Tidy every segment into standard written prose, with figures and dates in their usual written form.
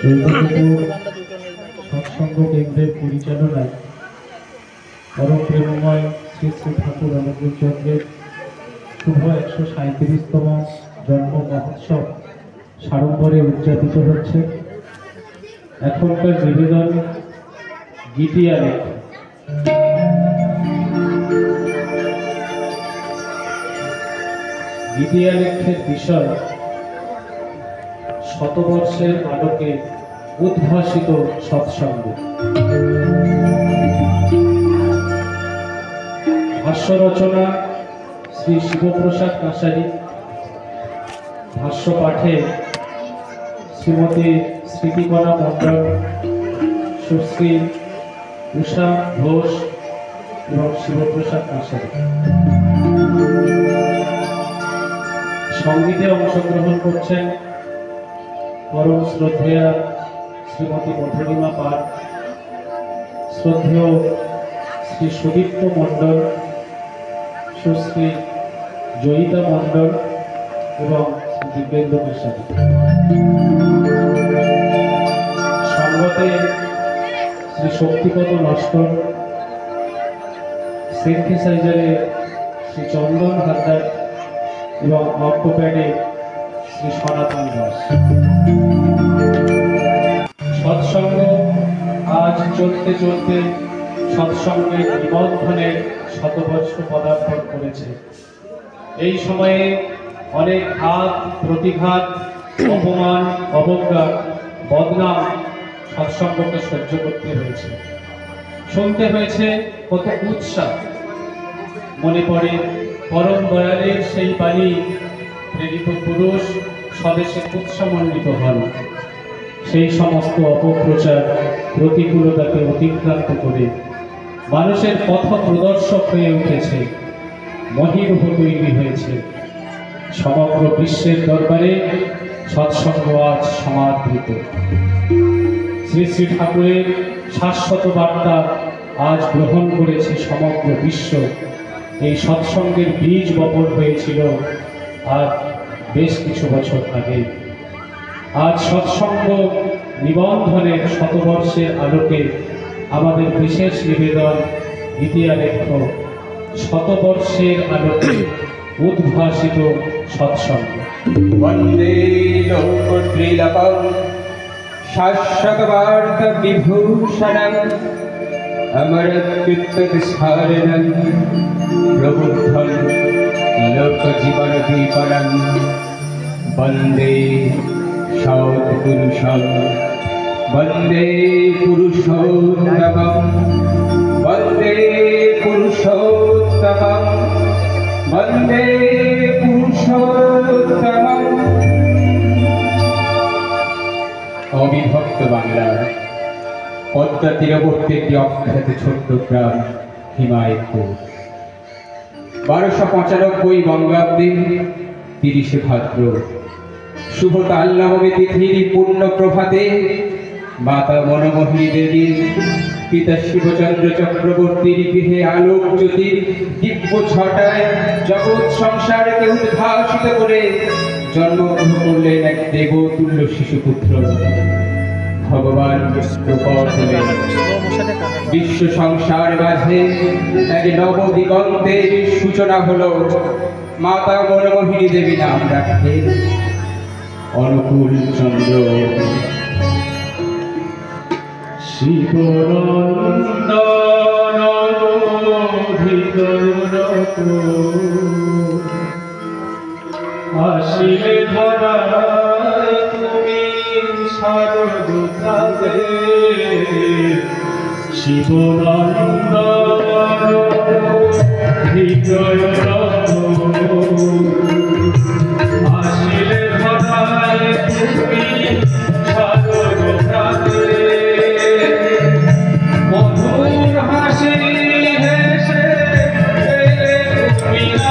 চৈতন্যপুর সৎসঙ্গ কেন্দ্রের পরিচালনায় পরম প্রেমময় শ্রী শ্রী ঠাকুর অনুকূলচন্দ্রের শুভ 137তম জন্ম মহোৎসব সাড়ম্বরে উদযাপিত হচ্ছে। এখনকার নিবেদন গীতি আলেখ। গীতি আলেখ্যের বিষয় শতবর্ষের আলোকে উদ্ভাসিত সৎসঙ্গ। ভাষ্য রচনা শ্রী শিবপ্রসাদ কাছারি, ভাষ্য পাঠে শ্রীমতী স্মৃতিকণা মণ্ডল, সুশ্রী উষা ঘোষ এবং শিবপ্রসাদ কাছারি। সঙ্গীতে অংশগ্রহণ করছেন পরম শ্রদ্ধেয়া শ্রীমতী মধুরিমা পাল, শ্রদ্ধেয় শ্রী সুদীপ্ত মণ্ডল, সুশ্রী জয়িতা মণ্ডল এবং দিব্যেন্দু কাছারি। সঙ্গতে শ্রী শক্তিপদ নস্কর, সিনথেসাইজারে শ্রী চন্দন হালদার এবং অক্টোপ্যাডে শ্রী সনাতন দাস। সৎসঙ্গ আজ চলতে চলতে সৎসঙ্গের নিবন্ধনের শতবর্ষ পদার্পণ করেছে। এই সময়ে অনেক ঘাত প্রতিঘাত, অপমান, অবজ্ঞা, বদনাম সৎসঙ্গকে সহ্য করতে হয়েছে, শুনতে হয়েছে কত উৎসাহ। মনে পড়ে পরম দয়ালের সেই বাণী, প্রেরিত পুরুষ স্বদেশে উৎসমণ্ডিত হন। সেই সমস্ত অপপ্রচার প্রতিকূলতাকে অতিক্রান্ত করে মানুষের পথ প্রদর্শক হয়ে উঠেছে, মহিরূহ তৈরি হয়েছে। সমগ্র বিশ্বের দরবারে সৎসঙ্গ আজ সমাদৃত। শ্রী শ্রী ঠাকুরের শাশ্বত বার্তা আজ গ্রহণ করেছে সমগ্র বিশ্ব। এই সৎসঙ্গের বীজ বপন হয়েছিল আজ বেশ কিছু বছর আগে। আজ সৎসঙ্গ নিবন্ধনের শতবর্ষের আলোকে আমাদের বিশেষ নিবেদন গীতি আলেখ্য শতবর্ষের আলোকে উদ্ভাসিত সৎসঙ্গ। বন্দে লোকত্রিলকং শাশ্বতবার্ত বিভূষণং অমরত্বসারণং প্রবুদ্ধং লোকজীবনদীপনং বন্দে সৎপুরুষং বন্দে পুরুষোত্তমং বন্দে পুরুষোত্তমং বন্দে পুরুষোত্তমং। অবিভক্ত বাংলা পদ্মা তীরবর্তী একটি অখ্যাত ছোট্ট গ্রাম হিমায়তপুর। 1295 বঙ্গাব্দে 30 ভাদ্র শুভ তালনবমী তিথির পূর্ণ প্রভাতে মাতা মনমোহিনী দেবীর পিতা শিবচন্দ্র চক্রবর্তীর গৃহে আলোক জ্যোতির দিব্য ছটায় জগৎ সংসারকে উদ্ভাসিত করে জন্মগ্রহণ করলেন এক দেবতুল্য শিশুপুত্র। ভগবান বিষ্ণু হলেন বিশ্ব সংসার মাঝে এক নব দিগন্তের সূচনা হলো। মাতা মনমোহিনী দেবী নাম রাখেন অনুকূল চন্দ্র। আসিলে ধরায় তুমি শারদ কালে শিবনন্দন হৃদয় আসিলে ধরায় তুমি শারদ কালে মধুর হাসি হেসে তুমি না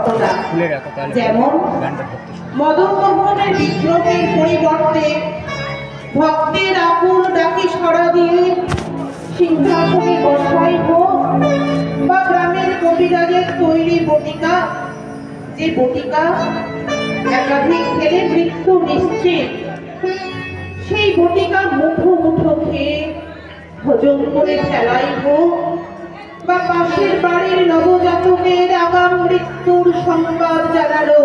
ঘটনা। যেমন মদন মোহনের বিগ্রহের পরিবর্তে ভক্তের আকুল ডাকে সাড়া দিয়ে সিংহাসনে বসাই হোক, বা গ্রামের কবিরাজের তৈরি বটিকা, যে বটিকা একাধিক খেলে মৃত্যু নিশ্চিত, সেই বটিকা মুঠো মুঠো খেয়ে হজম করে ফেলাই হোক, বা পাশের বাড়ির নবজাতকের আগাম মৃত্যুর সংবাদ জানালো,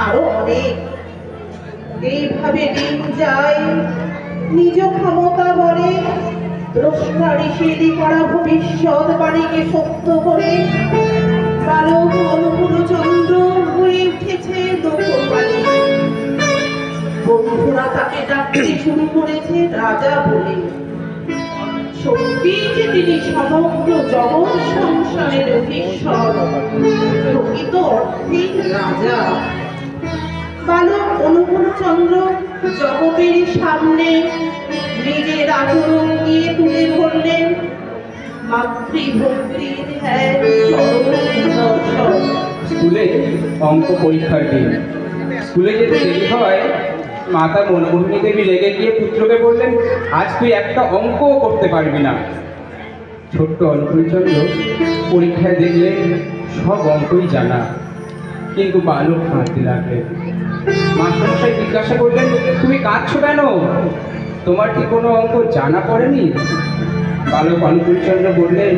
আরো অনেক। এইভাবে দিন যায়, নিজ ক্ষমতা বলে দ্রষ্টা ঋষিদি করা ভবিষ্যৎ বাণীকে সত্য করে বালক অনুকূলচন্দ্র হয়ে উঠেছে লোকবাণী। বন্ধুরা তাকে ডাকতে শুরু করেছে রাজা বলে। সত্যি যে তিনি সমগ্র জগৎ সংসারের অধীশ্বর, প্রকৃত অর্থেই রাজা। বালক অনুকূলচন্দ্র জগতের সামনে নিজের আচরণ দিয়ে তুলে ধরলেন মাতৃভক্তির এক চরম নিদর্শন। স্কুলে অঙ্ক পরীক্ষার দিন, স্কুলে যেতে দেরি হয়, মাতা মনমোহিনী দেবী রেগে গিয়ে পুত্রকে বললেন, আজ তুই একটা অঙ্কও করতে পারবি না। ছোট্ট অনুকূলচন্দ্র পরীক্ষায় দেখলেন সব অঙ্কই জানা, কিন্তু বালক কাঁদতে লাগলেন। মাস্টারমশাই জিজ্ঞাসা করলেন, তুমি কাঁদছো কেন? তোমার কি কোনো অঙ্ক জানা পড়েনি? বালক অনুকূলচন্দ্র বললেন,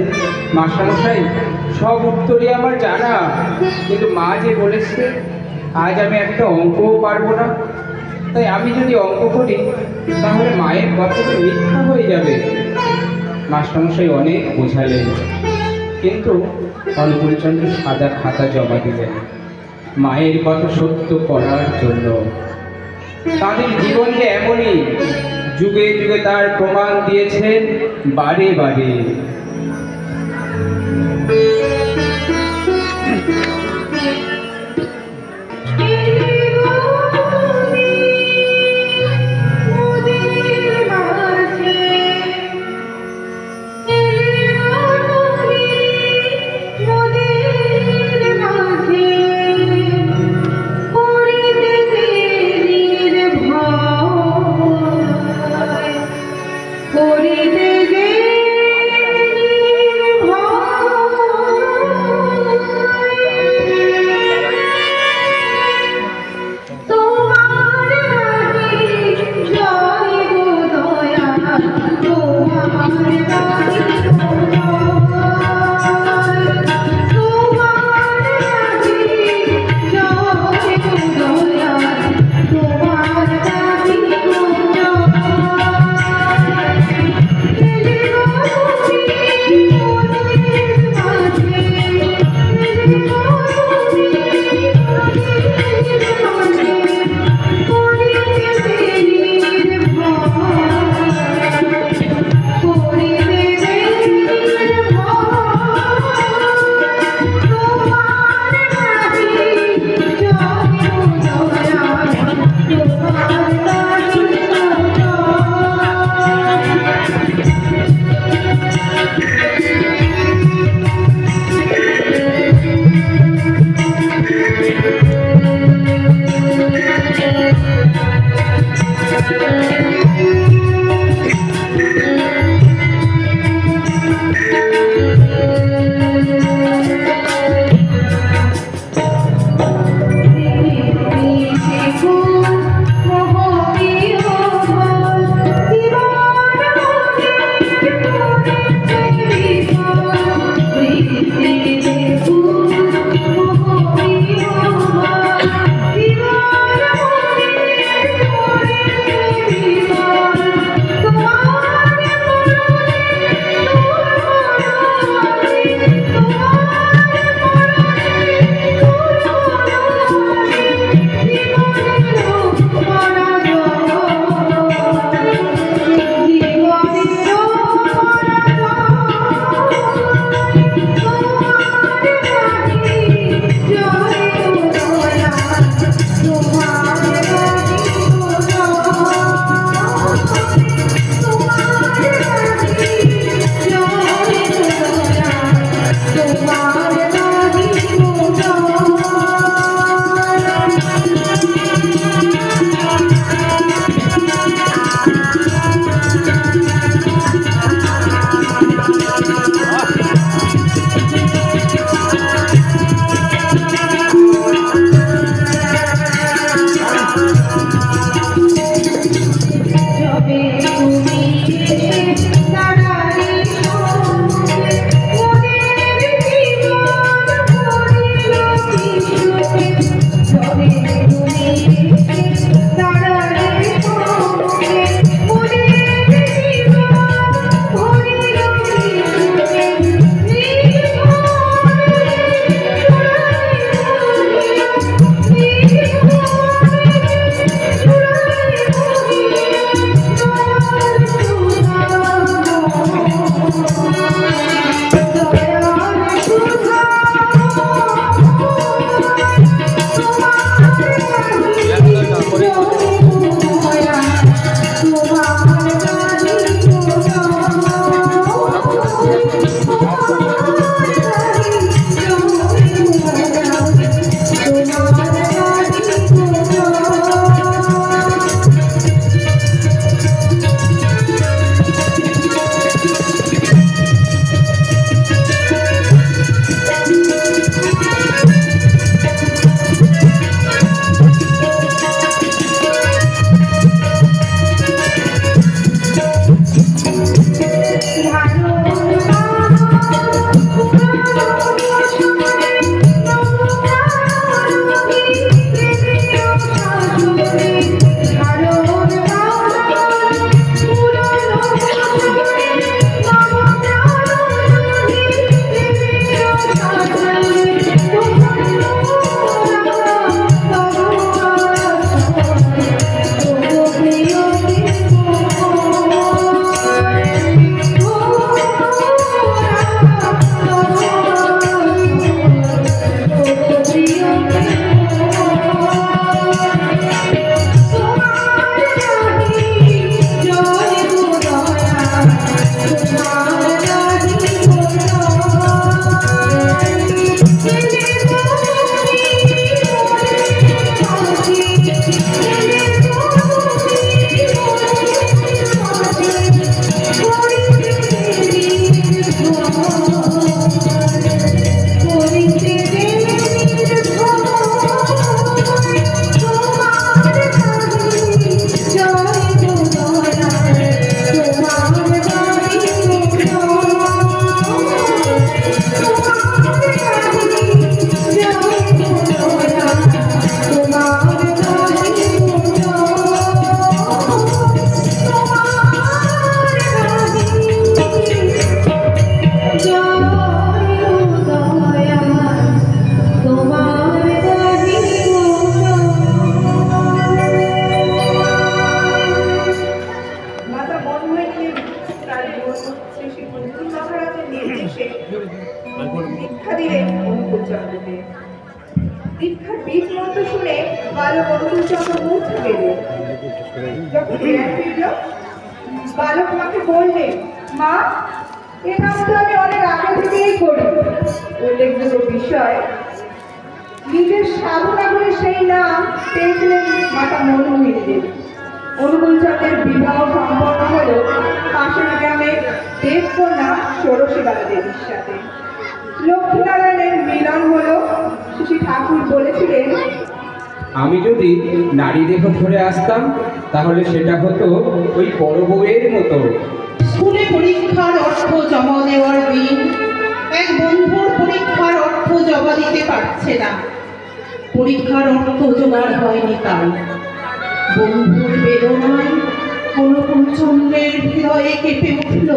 মাস্টারমশাই সব উত্তরই আমার জানা, কিন্তু মা যে বলেছে আজ আমি একটা অঙ্কও পারবো না, তাই আমি যদি অঙ্ক করি তাহলে মায়ের কথাটা মিথ্যা হয়ে যাবে। মাস্টারমশাই অনেক বোঝালেন, কিন্তু অনুকূলচন্দ্র সাদা খাতা জমা দিলেন মায়ের কথা সত্য করার জন্য। তাদের জীবন যে এমনই, যুগে যুগে তার প্রমাণ দিয়েছেন বারে বারে। বৃত্তান্ত শুনে বালক অনুকূলচন্দ্র মুখ গেল। যখন জ্ঞান ফিরল, বালক মাকে বললেন, মা, এ নাম তো আমি অনেক আগে থেকেই করি। উল্লেখযোগ্য বিষয়, নিজের সাধনা করে সেই নাম পেয়েছিলেন মাতা মনোমোহিনী দেবী। অনুকূলচন্দ্রের বিবাহ সম্পন্ন হল পাশের গ্রামে দেবকন্যা ষোড়শীবালা দেবীর সাথে। লক্ষ্মীনারায়ণের মিলন হলো। শ্রী ঠাকুর বলেছিলেন, আমি যদি নারী দেহ ধরে আসতাম তাহলে সেটা হতো ওই বড় বউয়ের মতো। স্কুলে পরীক্ষার অর্থ জমা দেওয়ার দিন এক বন্ধুর পরীক্ষার অর্থ জমা দিতে পারছে না। পরীক্ষার অর্থ জোগাড় হয়নি তাই। বন্ধুর বেদনায় অনুকূলচন্দ্রের হৃদয়ে কেঁপে উঠল।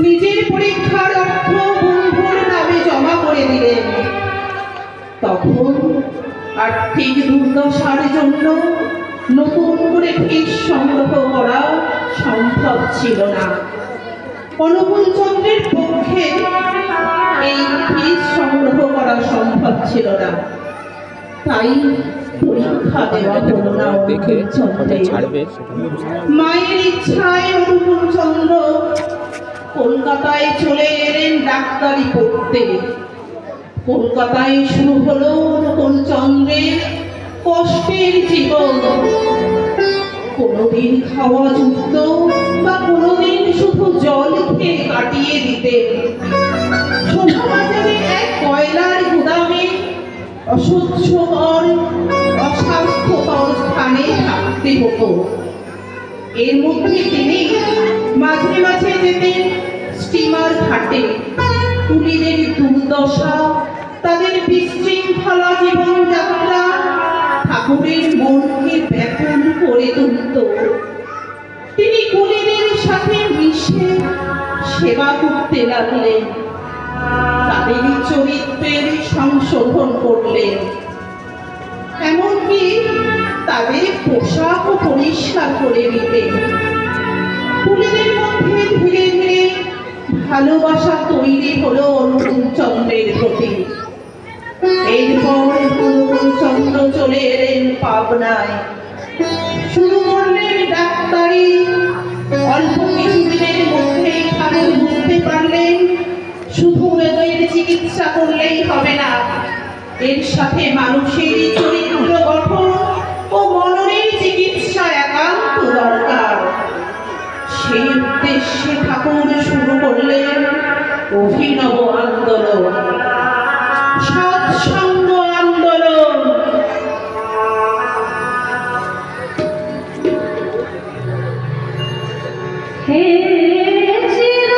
নিজের পরীক্ষার অর্থ বন্ধুর নামে জমা করে দিলেন। তখন আর্থিক দুর্দশার জন্য নতুন করে ফিস সংগ্রহ করা সম্ভব ছিল না। অনুকূলচন্দ্রের পক্ষে এই ফিস সংগ্রহ করা সম্ভব ছিল না, তাই পরীক্ষা দেওয়া হলো না অনুকূলচন্দ্রের। মায়ের ইচ্ছায় অনুকূলচন্দ্র কলকাতায় চলে এলেন ডাক্তারি পড়তে। কলকাতায় শুরু হলো অনুকূলচন্দ্রের কষ্টের জীবন। কোনোদিন খাওয়া যুক্ত বা কোনোদিন শুধু জল খেয়ে কাটিয়ে দিতেন। শোভাবাজারে এক কয়লার গুদামে অসহ্যকর অস্বাস্থ্যকর স্থানে থাকতে হতো। এর মধ্যে তিনি মাঝে মাঝে যেতেন স্টিমার ঘাটে। কুলিদের দুর্দশা, তাদের বিশৃঙ্খলা জীবনযাত্রা ঠাকুরের মনকে ব্যাকুল করে তুলত। তিনি কুলিদের সাথে মিশে সেবা করতে লাগলেন, তাদের চরিত্রের সংশোধন করলেন, এমনকি তাদের পোশাকও পরিষ্কার করে দিতেন। কুলিদের মধ্যে ধীরে ধীরে ভালোবাসা তৈরি হলো অনুকূলচন্দ্রের প্রতি। এরপর অনুকূলচন্দ্র চলে এলেন পাবনায়, শুরু করলেন ডাক্তারি। অল্প কিছুদিনের মধ্যে ঠাকুর বুঝতে পারলেন শুধু রোগের চিকিৎসা করলেই হবে না, এর সাথে মানুষের চরিত্র গঠন ও মননের চিকিৎসা একান্ত দরকার। সেই উদ্দেশ্যে ঠাকুর শুরু করলেন অভিনব আন্দোলন, সৎসঙ্গ আন্দোলন। হে চির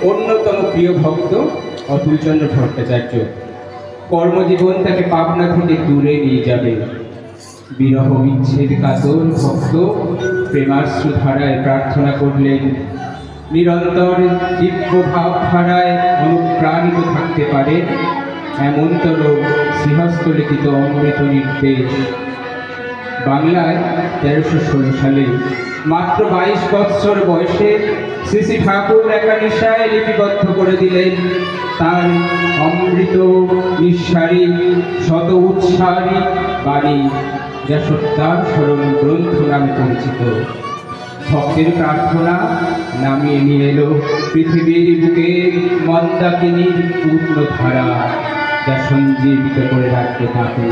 অন্যতম প্রিয় ভক্ত অতুলচন্দ্র ভট্টাচার্য। কর্মজীবন তাকে পাবনা থেকে দূরে নিয়ে যাবে। বিরহ বিচ্ছেদ কাতর ভক্ত প্রেমাশ্রু ধারায় প্রার্থনা করলেন, নিরন্তর দিব্য ভাব ধারায় অনুপ্রাণিত থাকতে পারে এমনতর শ্রীহস্ত লিখিত অমৃত নির্দেশ। বাংলায় 1316 সালে মাত্র 22 বৎসর বয়সে শ্রী শ্রী ঠাকুর একানিশায় লিপিবদ্ধ করে দিলেন তার অমৃত নিঃসারী শত উৎসারী বাণী, যা সত্যার স্মরণ গ্রন্থ নামে পরিচিত। ভক্তের প্রার্থনা নামিয়ে নিয়ে এলো পৃথিবীর বুকে মন্দাকিনীর পূর্ণ ধারা, যা সঞ্জীবিত করে রাখতে থাকে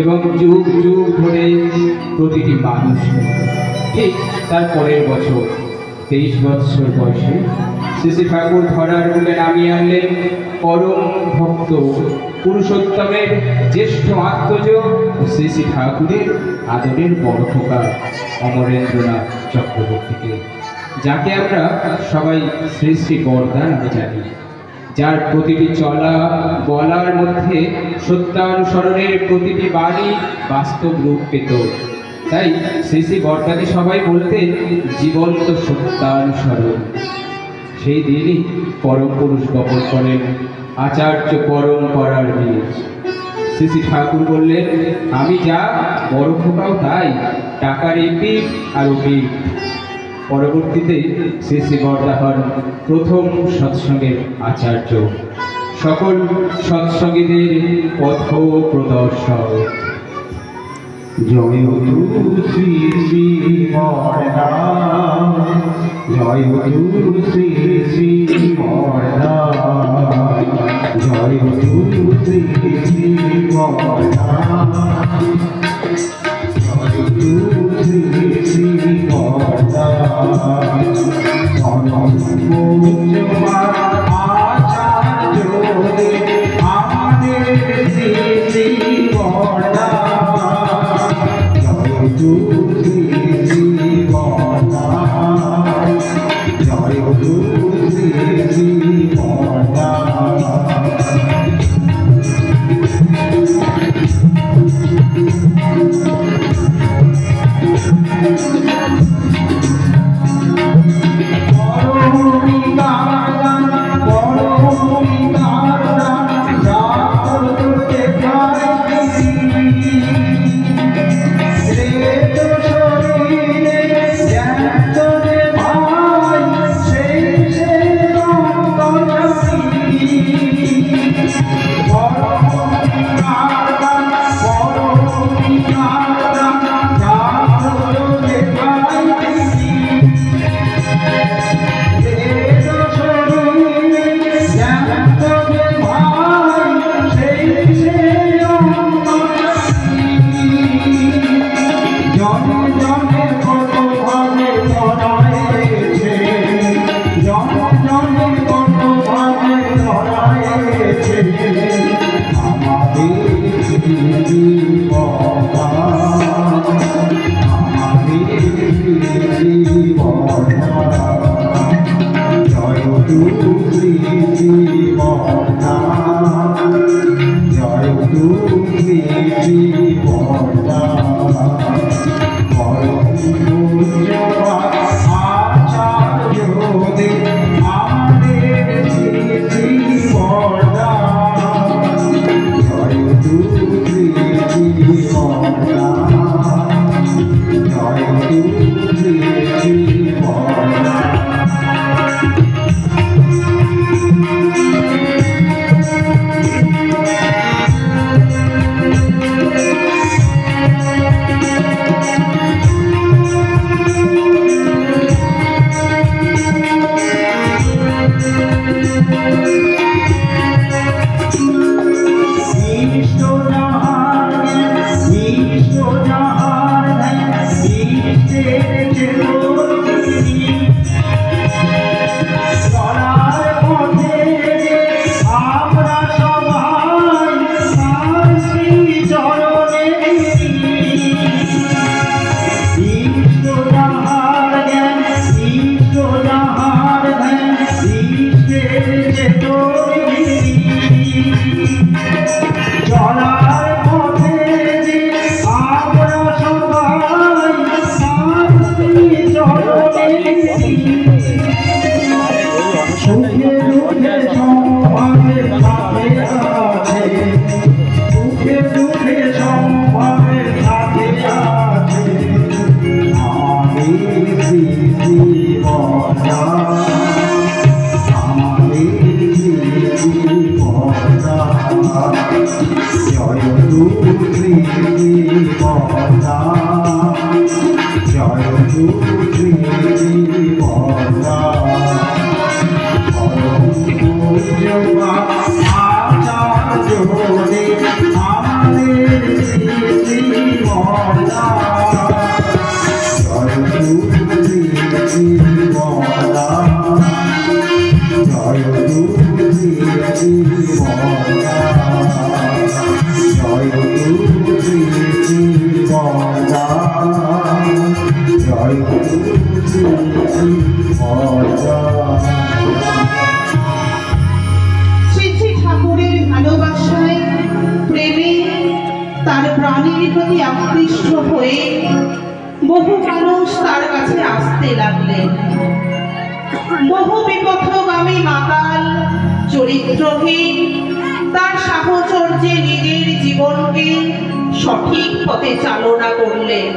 এবং যুগ যুগ ধরে প্রতিটি মানুষ। ঠিক তার পরের বছর 23 বৎসর বয়সে শ্রী শ্রী ঠাকুর ধরার রূপে নামিয়ে আনলেন পরম ভক্ত পুরুষোত্তমের জ্যেষ্ঠ আত্মজ শ্রী শ্রী ঠাকুরের আদরের বড় খোকা অমরেন্দ্রনাথ চক্রবর্তীকে, যাকে আমরা সবাই শ্রী শ্রী বরদা নামে জানি, যার প্রতিটি চলা বলার মধ্যে সত্যানুসরণের প্রতিটি বাণী বাস্তব রূপ পেত। তাই শ্রী শ্রী বরদাকে সবাই বলতেন জীবন্ত সত্যানুসরণ। সেই দিনই পরম পুরুষ বপন করেন আচার্য পরম্পরার বীজ। শ্রী শ্রী ঠাকুর বললেন, আমি যা বড় খোকাও তাই, টাকার এপিঠ আর ওপিঠ। পরবর্তীতে শ্রী শ্রী বরদা হন প্রথম সৎসঙ্গের আচার্য, সকল সৎসঙ্গীদের পথ প্রদর্শক। জয় শ্রী শ্রী বরদা, জয় শ্রী শ্রী বরদা, জয় শ্রী শ্রী বরদা, জয় শ্রী শ্রী বরদা। আচার্য আমাদের শ্রী শ্রী বরদা, জয় শ্রী শ্রী বরদা, জয় শ্রী শ্রী বরদা। সুখে দুঃখে সম্ভাবে সাথে আছে সুখে দুঃখে সম্ভাবে সাথে আছে আমাদের শ্রী শ্রী বর্দা আমাদের শ্রী শ্রী বর্দা জয় গুরু শ্রী শ্রী বর্দা জয় গুরু শ্রী শ্রী বর্দা শ্রী শ্রী ঠাকুরের ভালোবাসায় প্রেমে তার প্রাণীর প্রতি আকৃষ্ট হয়ে বহু মানুষ তার কাছে আসতে লাগলেন। বহু বিপথগামী মাতাল চরিত্রহীন তার সাহচর্যে নিজের জীবনকে সঠিক পথে চালনা করলেন।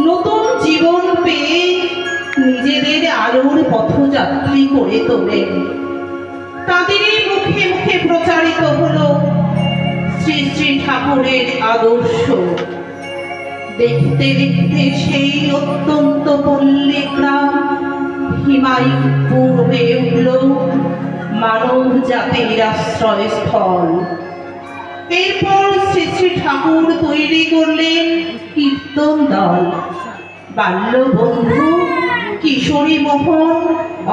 নতুন জীবন পেয়ে নিজেদের আলোর পথযাত্রী করে তোলেন। তাদেরই মুখে মুখে প্রচারিত হলো শ্রী শ্রী ঠাকুরের আদর্শ। দেখতে দেখতে সেই অত্যন্ত পল্লী গ্রাম হিমায়িতপুর হয়ে উঠল মানব জাতির আশ্রয়স্থল। এরপর শ্রী শ্রী ঠাকুর তৈরি করলেন কীর্তন দল। বাল্যবন্ধু কিশোরী মোহন,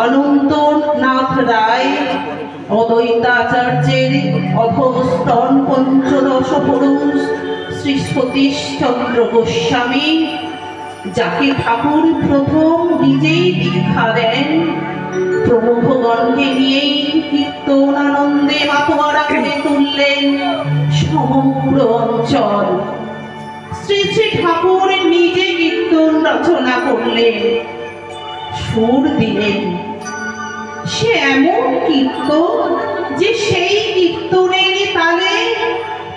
অনন্তনাথ রায়, অদ্বৈতাচার্যের অধস্তন পঞ্চদশ পুরুষ শ্রী সতীশচন্দ্র গোস্বামী, যাকে ঠাকুর প্রথম নিজেই দীক্ষা দেন, প্রমুখগণকে নিয়েই কীর্তন আনন্দে মাতোয়ারা করে তুললেন সমগ্র অঞ্চল। শ্রী শ্রী ঠাকুর নিজে কীর্তন রচনা করলেন, সুর দিলেন। সে এমন কীর্তন যে সেই কীর্তনের তালে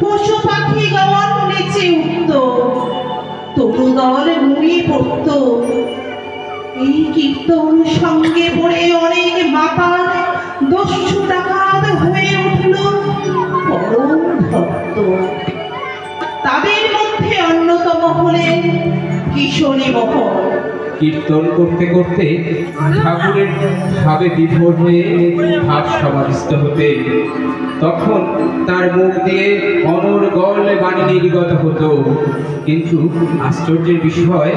পশু পাখিগণ নেচে উঠত, তরুদল মুড়িয়ে পড়ত। এই কীর্তন সঙ্গে পড়ে অনেক মাতাল দস্যু ডাকাত হয়ে উঠল পরম ভক্ত। তাদের মধ্যে অন্যতম হলেন কিশোরী মোহন। কীর্তন করতে করতে ঠাকুরের ভাবে বিভোর হয়ে ভাব সমাধিস্থ হতে, তখন তার মুখ দিয়ে অনর্গল বাণী নির্গত হতো। কিন্তু আশ্চর্যের বিষয়,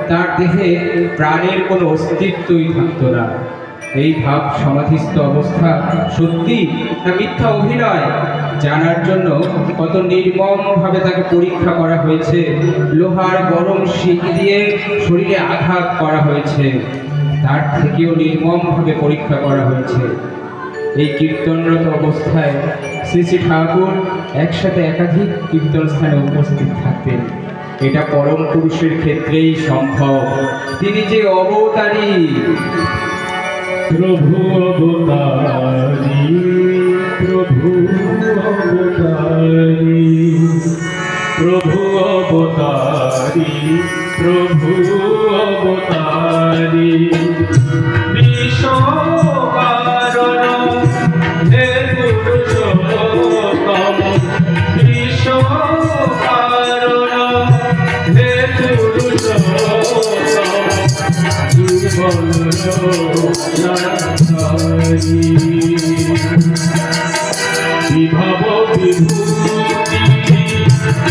তার দেহে প্রাণের কোনো অস্তিত্বই থাকতো না। এই ভাব সমাধিস্থ অবস্থা সত্যি না মিথ্যা অভিনয় জানার জন্য কত নির্মমভাবে তাকে পরীক্ষা করা হয়েছে। লোহার গরম শিক দিয়ে শরীরে আঘাত করা হয়েছে, তার থেকেও নির্মমভাবে পরীক্ষা করা হয়েছে। এই কীর্তনরত অবস্থায় শ্রী শ্রী ঠাকুর একসাথে একাধিক কীর্তন স্থানে উপস্থিত থাকতেন। এটা পরম পুরুষের ক্ষেত্রেই সম্ভব। তিনি যে অবতারী, প্রভু অবতারী, প্রভু অবতারী, প্রভু অবতারী, প্রভু অবতারী, বিশ্বকারণ হে পুরুষোত্তম, বিশ্বকারণ হে পুরুষোত্তম, বিভব বিভূতি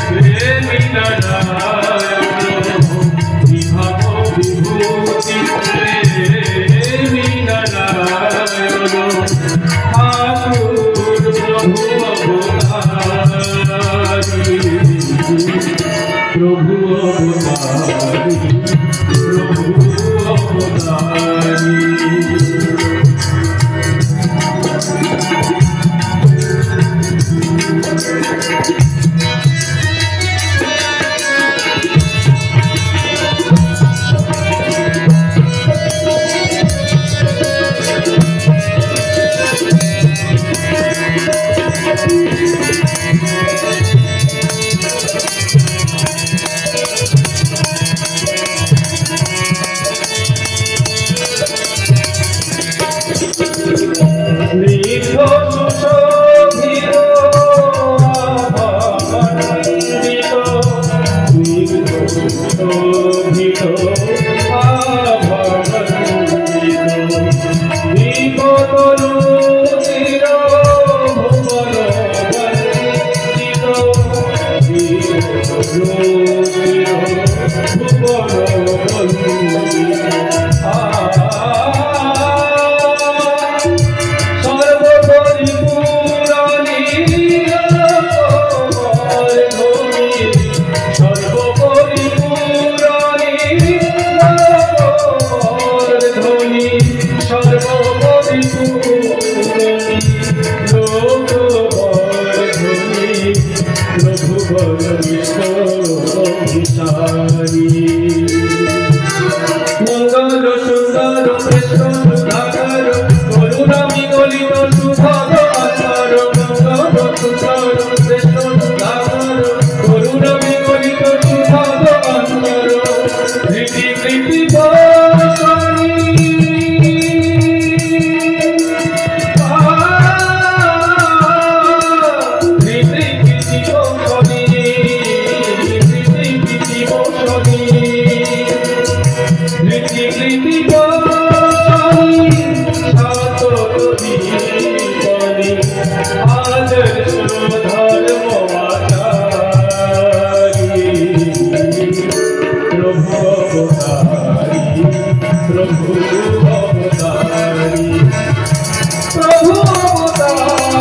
প্রেমী নারায়ণ, বিভব বিভূতি প্রেমী নারায়ণ, ঠাকুর প্রভু অবতারী, প্রভু অবতারী, প্রভু অবতারী। জীবনে আদর্শ ধর্ম আচারি প্রভু অবতারি প্রভু অবতারি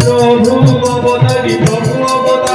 প্রভু অবতারি প্রভু অবতারি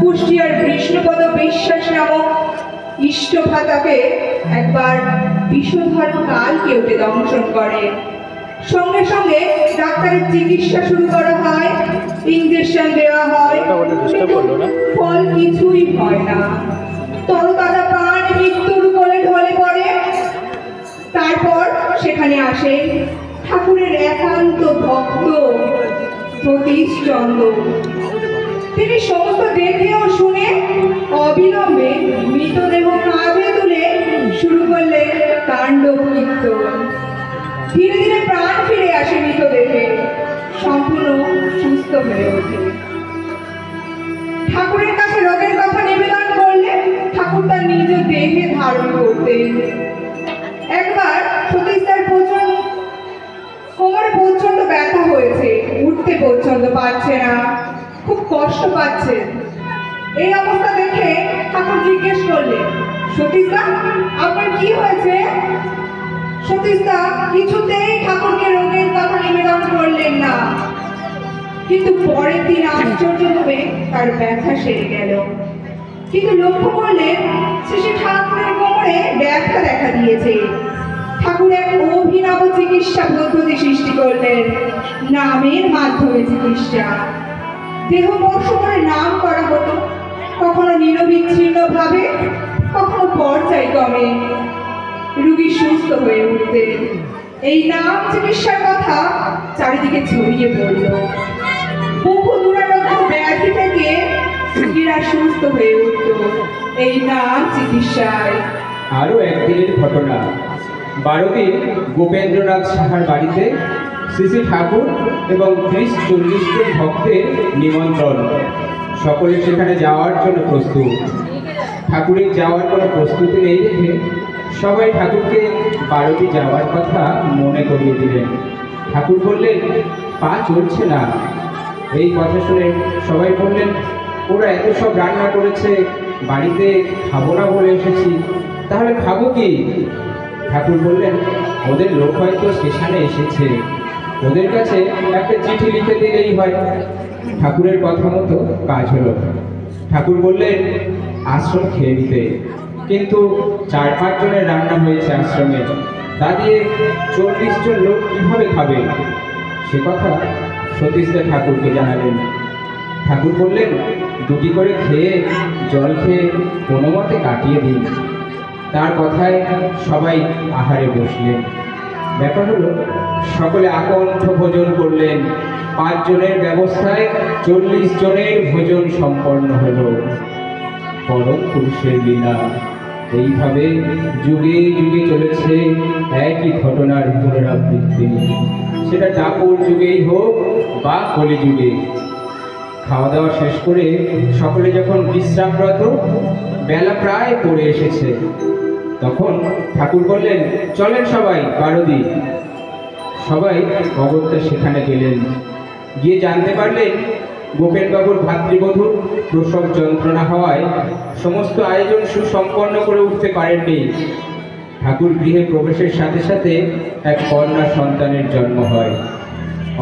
কুষ্টিয়ার কৃষ্ণপদ বিশ্বাস নামক ইষ্টভ্রাতাকে একবার বিষধর কাল কেউটে দংশন করে। সঙ্গে সঙ্গে ডাক্তারের চিকিৎসা শুরু করা হয়, ইঞ্জেকশন দেওয়া হয়, ফল কিছুই হয় না। তরতাজা প্রাণ মৃত্যুর কোলে ঢলে পড়ে। তারপর সেখানে আসে ঠাকুরের একান্ত ভক্ত সতীশচন্দ্র। তিনি সমস্ত দেখে ও শুনে অবিলম্বে মৃতদেহ কাঁধে তুলে শুরু করলেন তাণ্ডব কীর্তন। ধীরে ধীরে প্রাণ ফিরে আসে মৃতদেহে, সম্পূর্ণ সুস্থ হয়ে ওঠে। ঠাকুরের কাছে রোগের কথা নিবেদন করলে ঠাকুর তার নিজ দেহে ধারণ করতেন। একবার সতীশদার কোমরে প্রচন্ড ব্যথা হয়েছে, উঠতে পর্যন্ত পারছে না, খুব কষ্ট পাচ্ছে। এই অবস্থা দেখে ঠাকুর জিজ্ঞেস করলেন, সতীশদা আপনার কি হয়েছে? সতীশদা কিছুতেই ঠাকুরকে রোগের কথা নিবেদন করলেন না, কিন্তু পরের দিন আশ্চর্যভাবে তার ব্যথা সেরে গেল। কিন্তু লক্ষ্য করলেন শ্রী ঠাকুরের কোমরে ব্যথা দেখা দিয়েছে। ঠাকুর এক অভিনব চিকিৎসা পদ্ধতি সৃষ্টি করলেন, নামের মাধ্যমে চিকিৎসা। দেহ স্পর্শ করে নাম করা হতো, কখনো নিরবিচ্ছিন্ন ভাবে, কখনো পর্যায়ক্রমে রোগী সুস্থ হয়ে উঠতেন। এই নাম চিকিৎসার কথা চারিদিকে ছড়িয়ে পড়ল। বহু দুরারোগ্য ব্যাধি থেকে রোগীরা সুস্থ হয়ে উঠত এই নাম চিকিৎসায়। আরও একদিনের ঘটনা। 12 দিন গোপেন্দ্রনাথ সাহার বাড়িতে শ্রী ঠাকুর এবং 30-40 জন ভক্তের নিমন্ত্রণ। সকলে সেখানে যাওয়ার জন্য প্রস্তুত। ঠাকুরের যাওয়ার কোনো প্রস্তুতি নেই দেখে সবাই ঠাকুরকে 12 দিন যাওয়ার কথা মনে করিয়ে দিলেন। ঠাকুর বললেন, পা চলছে না। এই কথা শুনে সবাই বললেন, ওরা এত সব রান্না করেছে, বাড়িতে খাবো না বলে এসেছি, তাহলে খাবো কি? ঠাকুর বললেন, ওদের লোক হয়তো স্টেশনে এসেছে, ওদের কাছে একটা চিঠি লিখে দিলেই হয়। ঠাকুরের কথা মতো কাজ হলো। ঠাকুর বললেন আশ্রম খেয়ে দিতে, কিন্তু 4-5 জনের রান্না হয়েছে আশ্রমে, তা দিয়ে 40 জন লোক কীভাবে খাবে? সে কথা সতীশদা ঠাকুরকে জানালেন। ঠাকুর বললেন, 2টি করে খেয়ে জল খেয়ে কোনো মতে কাটিয়ে দিন। তার কথায় সবাই আহারে বসলেন। ব্যাপার হলো, সকলে আকণ্ঠ ভোজন করলেন। 5 জনের ব্যবস্থায় 40 জনের ভোজন সম্পন্ন হলো। পরম পুরুষের লীলা। এইভাবে যুগে যুগে চলেছে একই ঘটনার পুনরাবৃত্তি, সেটা দাপর যুগেই হোক বা কলি যুগে। খাওয়া দাওয়া শেষ করে সকলে যখন বিশ্রামরত, বেলা প্রায় পড়ে এসেছে, তখন ঠাকুর বললেন, চলেন সবাই 12 দিন। সবাই অগত্যা সেখানে গেলেন। গিয়ে জানতে পারলেন গোপেনবাবুর ভাতৃবধূর প্রসব যন্ত্রণা হওয়ায় সমস্ত আয়োজন সুসম্পন্ন করে উঠতে পারেননি। ঠাকুর গৃহে প্রবেশের সাথে সাথে এক কন্যা সন্তানের জন্ম হয়।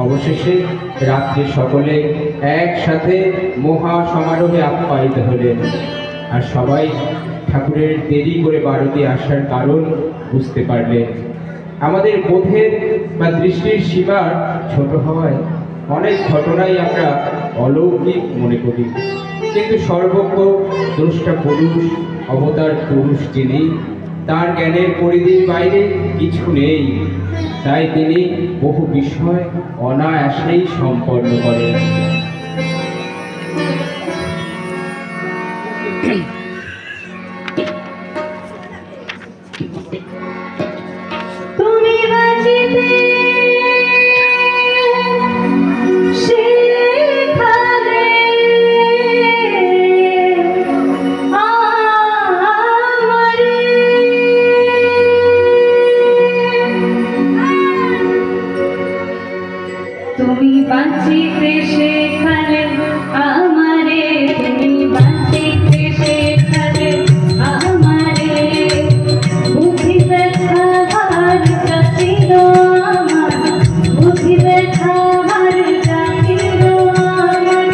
অবশেষে রাত্রে সকলে একসাথে মহা সমারোহে আপ্যায়িত হলেন। আর সবাই ঠাকুরের দেরি করে 12 দিন আসার কারণ বুঝতে পারলেন। আমাদের বোধের বা দৃষ্টির সীমা ছোট হওয়ায় অনেক ঘটনাই আমরা অলৌকিক মনে করি, কিন্তু সর্বজ্ঞ দ্রষ্টা পুরুষ, অবতার পুরুষ যিনি, তার জ্ঞানের পরিধির বাইরে কিছু নেই। তাই তিনি বহু বিষয় অনায়াসেই সম্পন্ন করেন। তুমি বাজিতে সেখানে আমারে, তুমি বাজিতে সেখানে আমারে, তুমি বাজিতে সেখানে আমারে, বুঝি ব্যথা হার কাছিল আমার, বুঝি ব্যথা হার কাছিল আমার,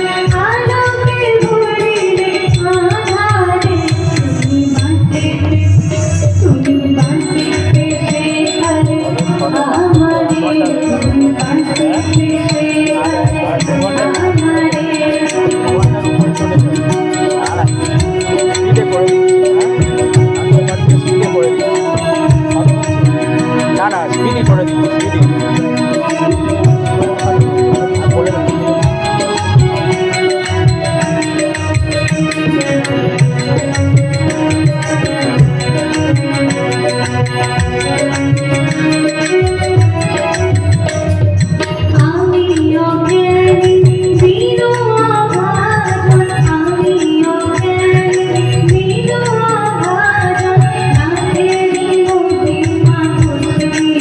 আলোকে ভরিলে আধারে, তুমি বাজিতে সেখানে আমারে, তুমি বাজিতে সেখানে আমারে। না স্পিডই করে দিন, স্পিডই বলে দেন। আমি অজ্ঞানী বিনো আভাজন, আমি অজ্ঞানী বিনো আভাজন, নাথেরি মহিমা বুঝি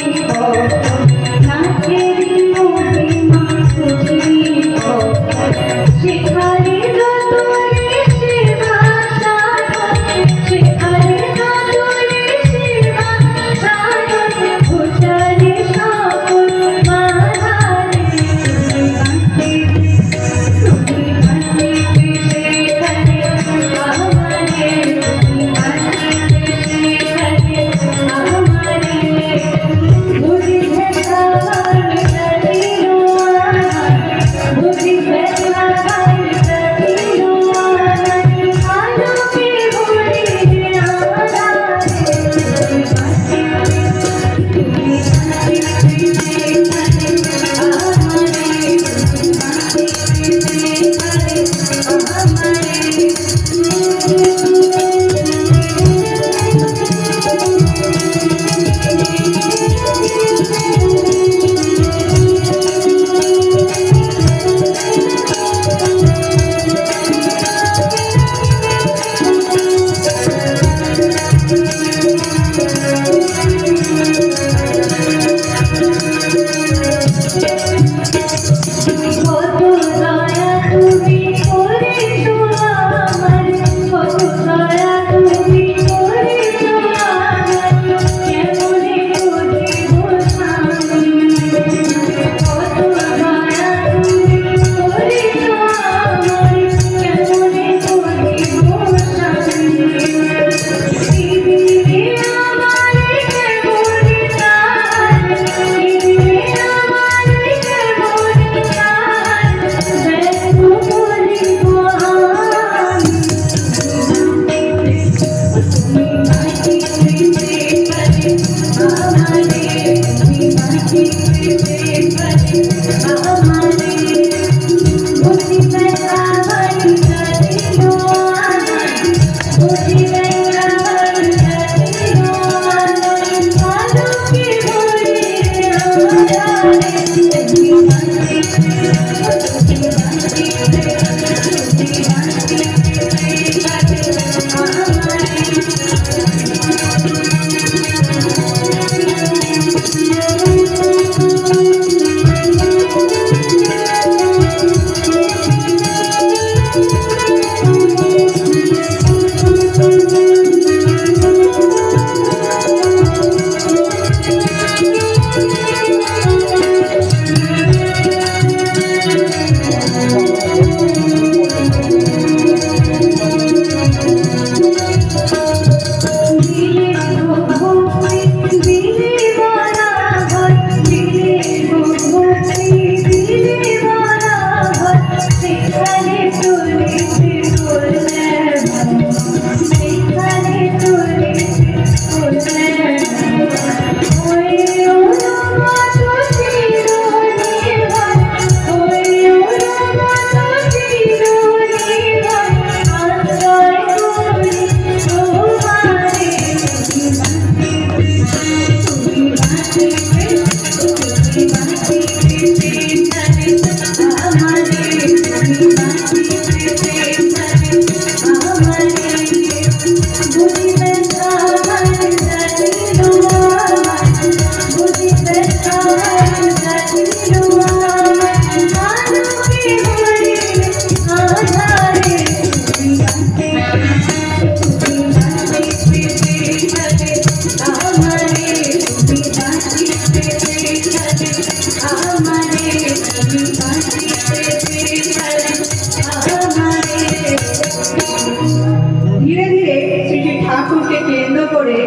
ধীরে ধীরে শ্রী শ্রী ঠাকুরকে কেন্দ্র করে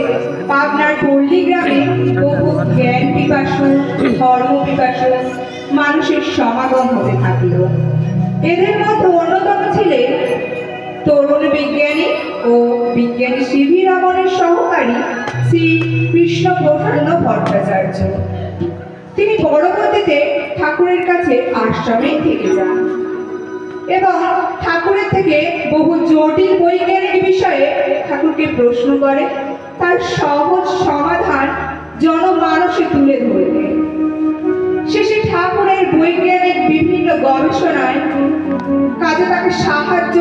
পাবনার পল্লীগ্রামে বহু জ্ঞান পিপাসু ধর্ম পিপাসু মানুষের সমাগম হতে থাকল। এদের মধ্যে অন্যতম ছিলেন তরুণ বিজ্ঞানী ও বিজ্ঞানী সিভি রমনের সহকারী শ্রী কৃষ্ণ প্রসন্ন ভট্টাচার্য। তিনি পরবর্তীতে ঠাকুরের কাছে আশ্রমেই থেকে যান এবং ঠাকুরের থেকে বহু জটিল বৈজ্ঞানিক বিষয়ে ঠাকুরকে প্রশ্ন করে তার সহজ সমাধান জনমানসে তুলে ধরলেন। শেষে ঠাকুরের বৈজ্ঞানিক বিভিন্ন গবেষণায় কাজে তাকে সাহায্য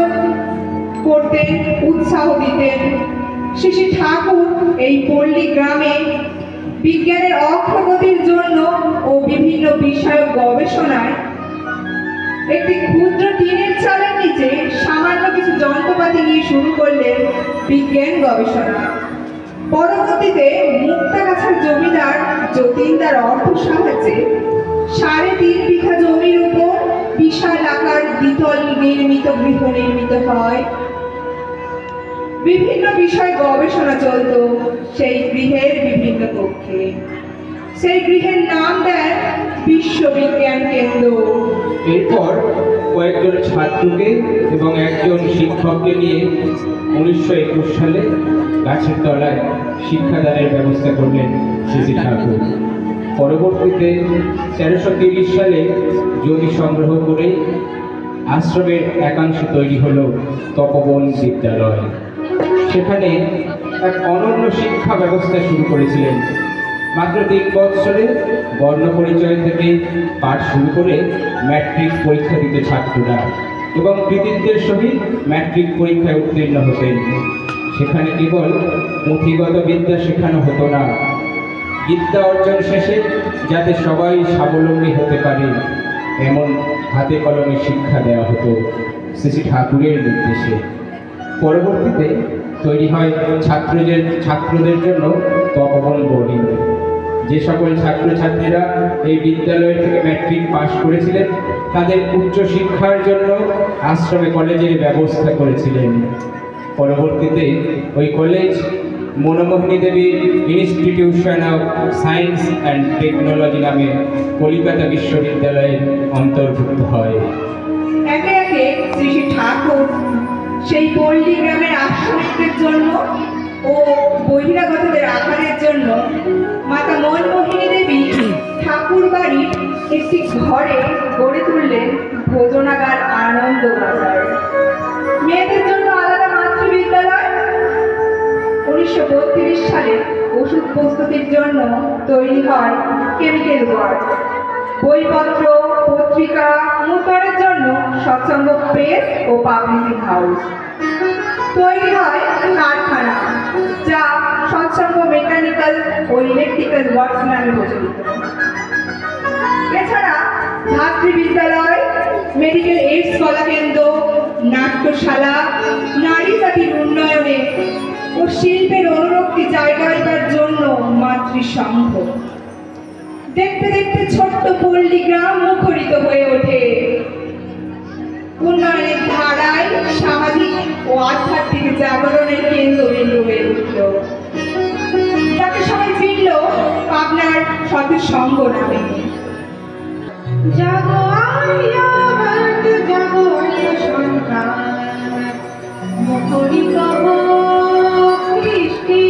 করতেন, উৎসাহ দিতেন। শেষে ঠাকুর এই পল্লী গ্রামে বিজ্ঞানের অগ্রগতির জন্য ও বিভিন্ন বিষয়ক গবেষণায় একটি ক্ষুদ্র টিনের চালের নিচে সামান্য কিছু যন্ত্রপাতি নিয়ে শুরু করলেন বিজ্ঞান গবেষণা। পরবর্তীতে মুক্তাগাছার জমিদার যতীন্দার অর্থ সাহায্যে 3.5 বিঘা জমির উপর বিশাল আকার দ্বিতল নির্মিত গৃহ নির্মিত হয়। বিভিন্ন বিষয় গবেষণা চলত সেই গৃহের বিভিন্ন কক্ষে। সেই গৃহের নাম দেন বিশ্ববিজ্ঞান কেন্দ্র। এরপর কয়েকজন ছাত্রকে এবং একজন শিক্ষককে নিয়ে 1921 সালে গাছের তলায় শিক্ষাদানের ব্যবস্থা করলেন শ্রী ঠাকুর। পরবর্তীতে 1330 সালে জমি সংগ্রহ করে আশ্রমের একাংশ তৈরি হলো তপবন বিদ্যালয়। সেখানে এক অনন্য শিক্ষা ব্যবস্থা শুরু করেছিলেন। মাত্র 3 বছরে বর্ণ পরিচয় থেকে পাঠ শুরু করে ম্যাট্রিক পরীক্ষা দিত ছাত্ররা এবং কৃতিত্বের সহিত ম্যাট্রিক পরীক্ষায় উত্তীর্ণ হতেন। সেখানে কেবল পুঁথিগত বিদ্যা শেখানো হতো না, বিদ্যা অর্জন শেষে যাতে সবাই স্বাবলম্বী হতে পারে এমন হাতে কলমে শিক্ষা দেওয়া হতো শ্রী ঠাকুরের নির্দেশে। পরবর্তীতে তৈরি হয় ছাত্রদের জন্য তপবন বোর্ডিং। যে সকল ছাত্রছাত্রীরা এই বিদ্যালয় থেকে ম্যাট্রিক পাশ করেছিলেন তাদের উচ্চ শিক্ষার জন্য আশ্রমে কলেজের ব্যবস্থা করেছিলেন। পরবর্তীতে ওই college Manmohini Devi institution of science and technology নামে কলিকাতা বিশ্ববিদ্যালয়ের অন্তর্ভুক্ত হয়। একে একে শ্রী শ্রী ঠাকুর সেই পল্লী গ্রামের আশ্রমিকদের জন্য ও বহিরাগতদের আহারের জন্য মাতা মনমোহিনী দেবী ঠাকুর শ্বশুরবাড়ির একটি ঘরে গড়ে তুললেন ভোজনাগার আনন্দ বাজার। মেয়েদের জন্য আলাদা মাতৃবিদ্যালয়। 1932 সালে ওষুধ প্রস্তুতির জন্য তৈরি হয় কেমিক্যাল ওয়ার্ড। বইপত্র পত্রিকা মুদ্রণের জন্য সৎসঙ্গ প্রেস ও পাবলিশিং হাউস। তৈরি হয় কারখানা, যা সৎসঙ্গ মেকানিক্যাল ও ইলেকট্রিক্যাল ওয়ার্কস নামে প্রচলিত। এছাড়া ছাত্রী বিদ্যালয়, মেডিকেল এইডস কলাকেন্দ্র, নাট্যশালা, নারী জাতির উন্নয়নে ও শিল্পের অনুরক্তি জায়গার জন্য মাতৃসংঘ। দেখতে দেখতে ছোট্ট পল্লী গ্রাম মুখরিত হয়ে ওঠে। উন্নয়নের ধারায় সামাজিক ও আধ্যাত্মিক জাগরণের কেন্দ্রবিন্দু হয়ে উঠল। তাকে সবাই চিনল পাবনার সৎসঙ্গ নামে। জাগো আইয়া ভারত, জাগো আইয়া সন্তান, মুখরিত হোক সৃষ্টি।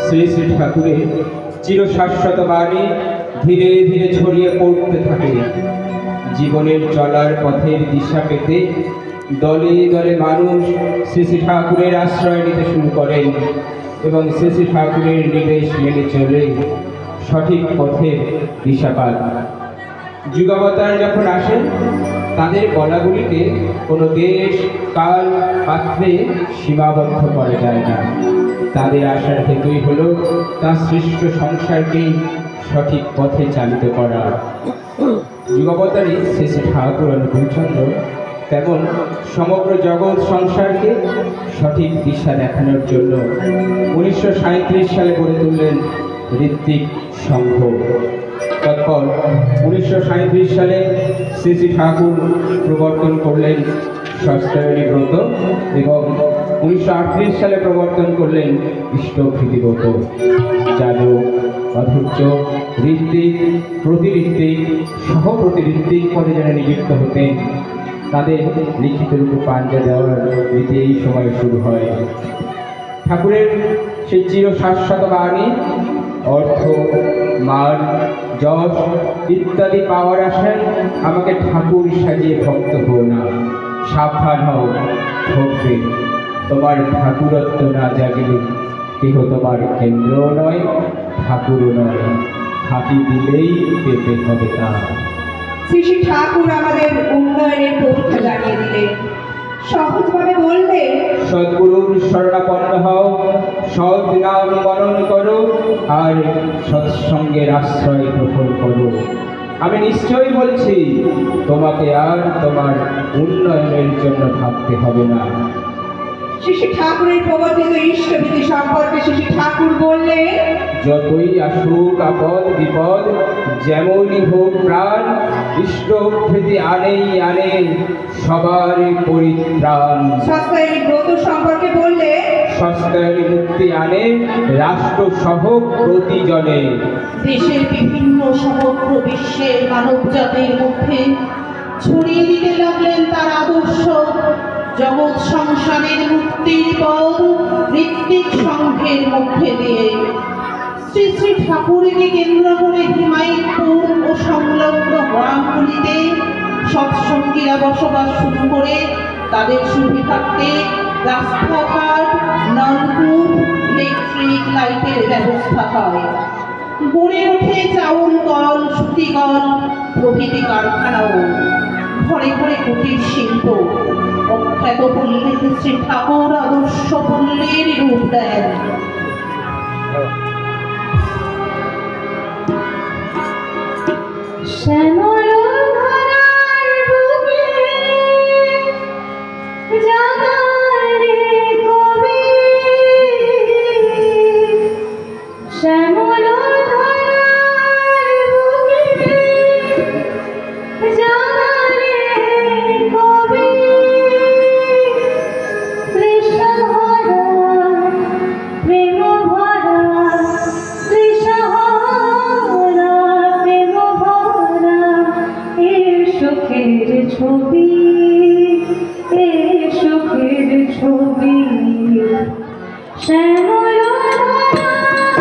শ্রী শ্রী ঠাকুরের চিরশাশ্বত বাণী ধীরে ধীরে ছড়িয়ে পড়তে থাকে। জীবনের চলার পথের দিশা পেতে দলে দলে মানুষ শ্রী শ্রী ঠাকুরের আশ্রয় নিতে শুরু করেন এবং শ্রী শ্রী ঠাকুরের নির্দেশ মেনে চলে সঠিক পথের দিশা পান। যুগাবতার যখন আসেন তাদের বলাগুলিকে কোনো দেশ কাল পাত্রে সীমাবদ্ধ করা যায় না। তাদের আসার হেতুই হলো তার সৃষ্ট সংসারকে সঠিক পথে চালিত করা। যুগাবতারী শ্রী শ্রী ঠাকুর অনুকূলচন্দ্র তেমন সমগ্র জগৎ সংসারকে সঠিক দিশা দেখানোর জন্য 1937 সালে গড়ে তুললেন ঋত্বিক সংঘ। তৎপর 1937 সালে শ্রী শ্রী ঠাকুর প্রবর্তন করলেন সস্তায়নী ব্রত এবং 1938 সালে প্রবর্তন করলেন ইষ্টভৃতি ব্রত। যাদব, অধৈর্য, ঋত্বিক, প্রতিঋত্বিক, সহপ্রতিঋত্বিক পদে যারা নিযুক্ত হতেন তাদের লিখিত রূপে পাঞ্জা দেওয়ার রীতি এই সময় শুরু হয়। ঠাকুরের সেই চিরশাশ্বত বাণী অর্থ, মান, যশ ইত্যাদি পাওয়ার আশায় আমাকে ঠাকুর সাজিয়ে ভক্ত হও না, সাবধান হও, ঠকবে। তোমার ঠাকুরত্ব না জাগিলে কেহ তোমার কেন্দ্রও নয়, ঠাকুরও নয়, ফাঁকি দিলেই পেতে হবে তা। শ্রী শ্রী ঠাকুর আমাদের উন্নয়নের পরীক্ষা জানিয়ে দিলেন। সহজভাবে বললে, সদ্গুরুর শরণাপন্ন হও, সৎ নাম বরণ করো আর সৎসঙ্গের আশ্রয় গ্রহণ করো। আমি নিশ্চয়ই বলছি তোমাকে আর তোমার উন্নয়নের জন্য ভাবতে হবে না। শ্রী শ্রী ঠাকুরের প্রবর্তিত ইষ্টভীতি সম্পর্কে শ্রী শ্রী ঠাকুর বললেন, যতই আসুক আপদ বিপদ, যেমনই হোক প্রাণ, ইষ্টভীতি আনেই আনে সবার পরিত্রাণ। সস্তায়নী ব্রত সম্পর্কে বললে, সস্তায়নী মুক্তি আনে রাষ্ট্র সহ প্রতিজনে। দেশের বিভিন্ন সমগ্র বিশ্বের মানব জাতির মধ্যে ছড়িয়ে দিতে লাগলেন তার আদর্শ। জগৎ সংসারের মুক্তির পথ ঋত্বিক সংঘের মধ্যে দিয়ে শ্রী শ্রী ঠাকুরকে কেন্দ্র করে হিমায়তপুর ও সংলগ্ন গ্রামগুলিতে সৎসঙ্গীরা বসবাস শুরু করে তাদের সুবিধার্থে রাস্তাঘাট, নলকূপ, ইলেকট্রিক লাইটের ব্যবস্থা হয়। গড়ে ওঠে চাউল কল, সুতি কল প্রভৃতি কারখানাও। ঘরে ঘরে কুটির শিল্প। অখ্যাত পল্লীতে শ্রী ঠাকুর আদর্শ পল্লীর রূপ দেন। শ্যামল ধারার বুকে জাগারে কবি, শ্যামল ধারার বুকে জাগারে কবি, তৃষ্ণাভরা প্রেম ভরা, তৃষ্ণাভরা প্রেম ভরা সুখের ছবি, এ সুখের ছবি, শ্যামল ধারার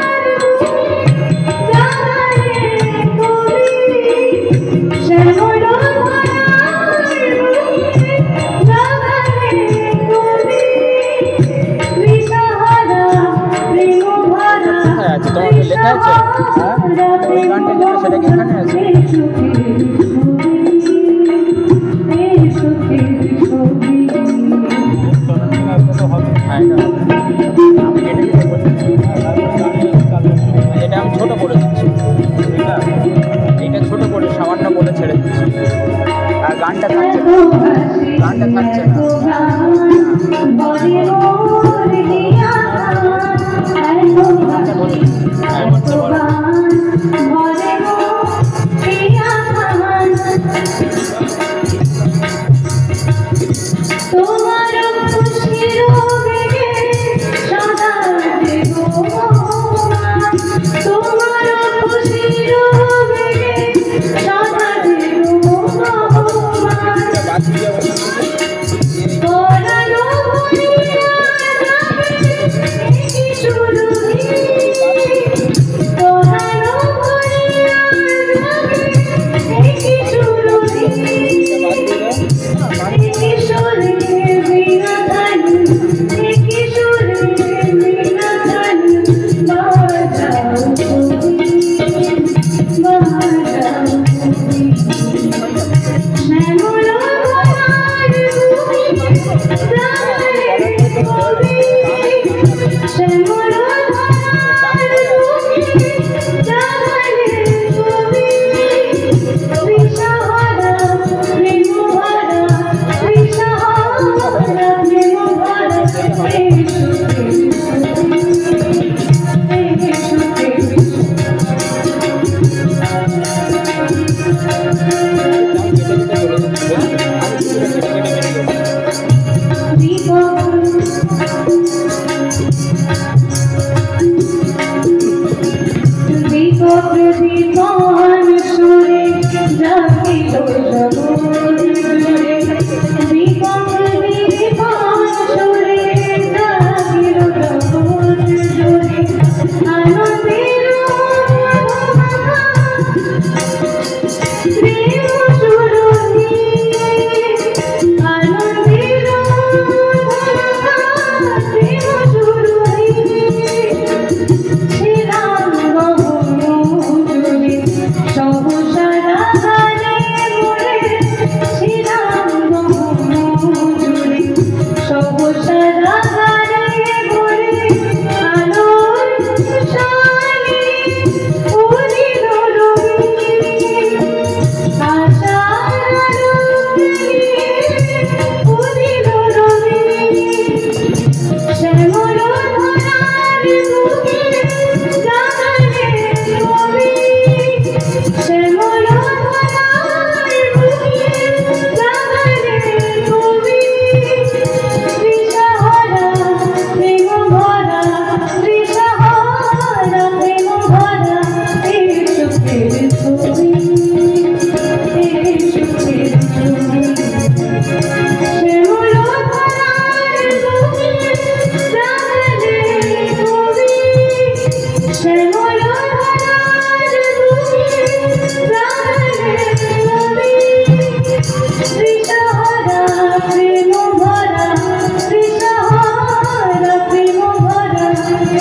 জাগালে কবি, শ্যামল ধারার জাগালে কবি, দিশাহারা প্রেম ভরা, কোথায় আছে? তোমার কি লেখা আছে? হ্যাঁ? ওই গানটা যেটা সেটা কি এখানে আছে? হ্যাঁ, আমি কেটে দিতে বলছি। এটা আমি ছোট করে দিচ্ছি, এটা ছোট করে সামান্য করে ছেড়ে দিচ্ছি, আর গানটা থাকছে না, গানটা থাকছে না। হ্যাঁ, বলতে পারো। তোমার খুশির বেগে সদা দেব মোহমান, তোমার খুশির বেগে সদা দেব মোহমান, পরানো ভরিয়া যাবে কি সুরভি, পরানো ভরিয়া যাবে কি সুরভি, কিশোরে বিনাধান, কিশোরে বিনাধান, বাজাও কবি, বাজাও কবি, শ্যামল ধারার ভূমি, জাগালে কবি, শ্যামল ধারার ভূমি, জাগালে কবি, দিশাহারা প্রেম ভরা, দিশাহারা প্রেম ভরা, এই সুখের ছবি, এই সুখের দীপক দীপন সুরে জাগিল জগৎ জুড়ে, দীপক দীপন সুরে জাগিল জগৎ জুড়ে, আনন্দের মধুমাখা প্রেম সুরভি, আনন্দের মধুমাখা প্রেম সুরভি, শ্রীরাম বহুজুড়ে সহসারা গানে মোরে, শ্রীরাম বহুজুড়ে সহসারা গানে মোরে, আলোর শানি উদিত রবি, আশার আলোকে উদিত রবি, শ্যামল ধারার বুকে জাগালে কবি, শ্যামল ধারার বুকে জাগালে কবি, দিশাহারা প্রেম ভরা, দিশাহারা প্রেম ভরা, এই সুখের ছবি, এই সুখের ছবি, শ্যামল ধারার বুকে জাগালে কবি, শ্যামল ধারার বুকে জাগালে কবি, দিশাহারা প্রেম ভরা, দিশাহারা প্রেম ভরা,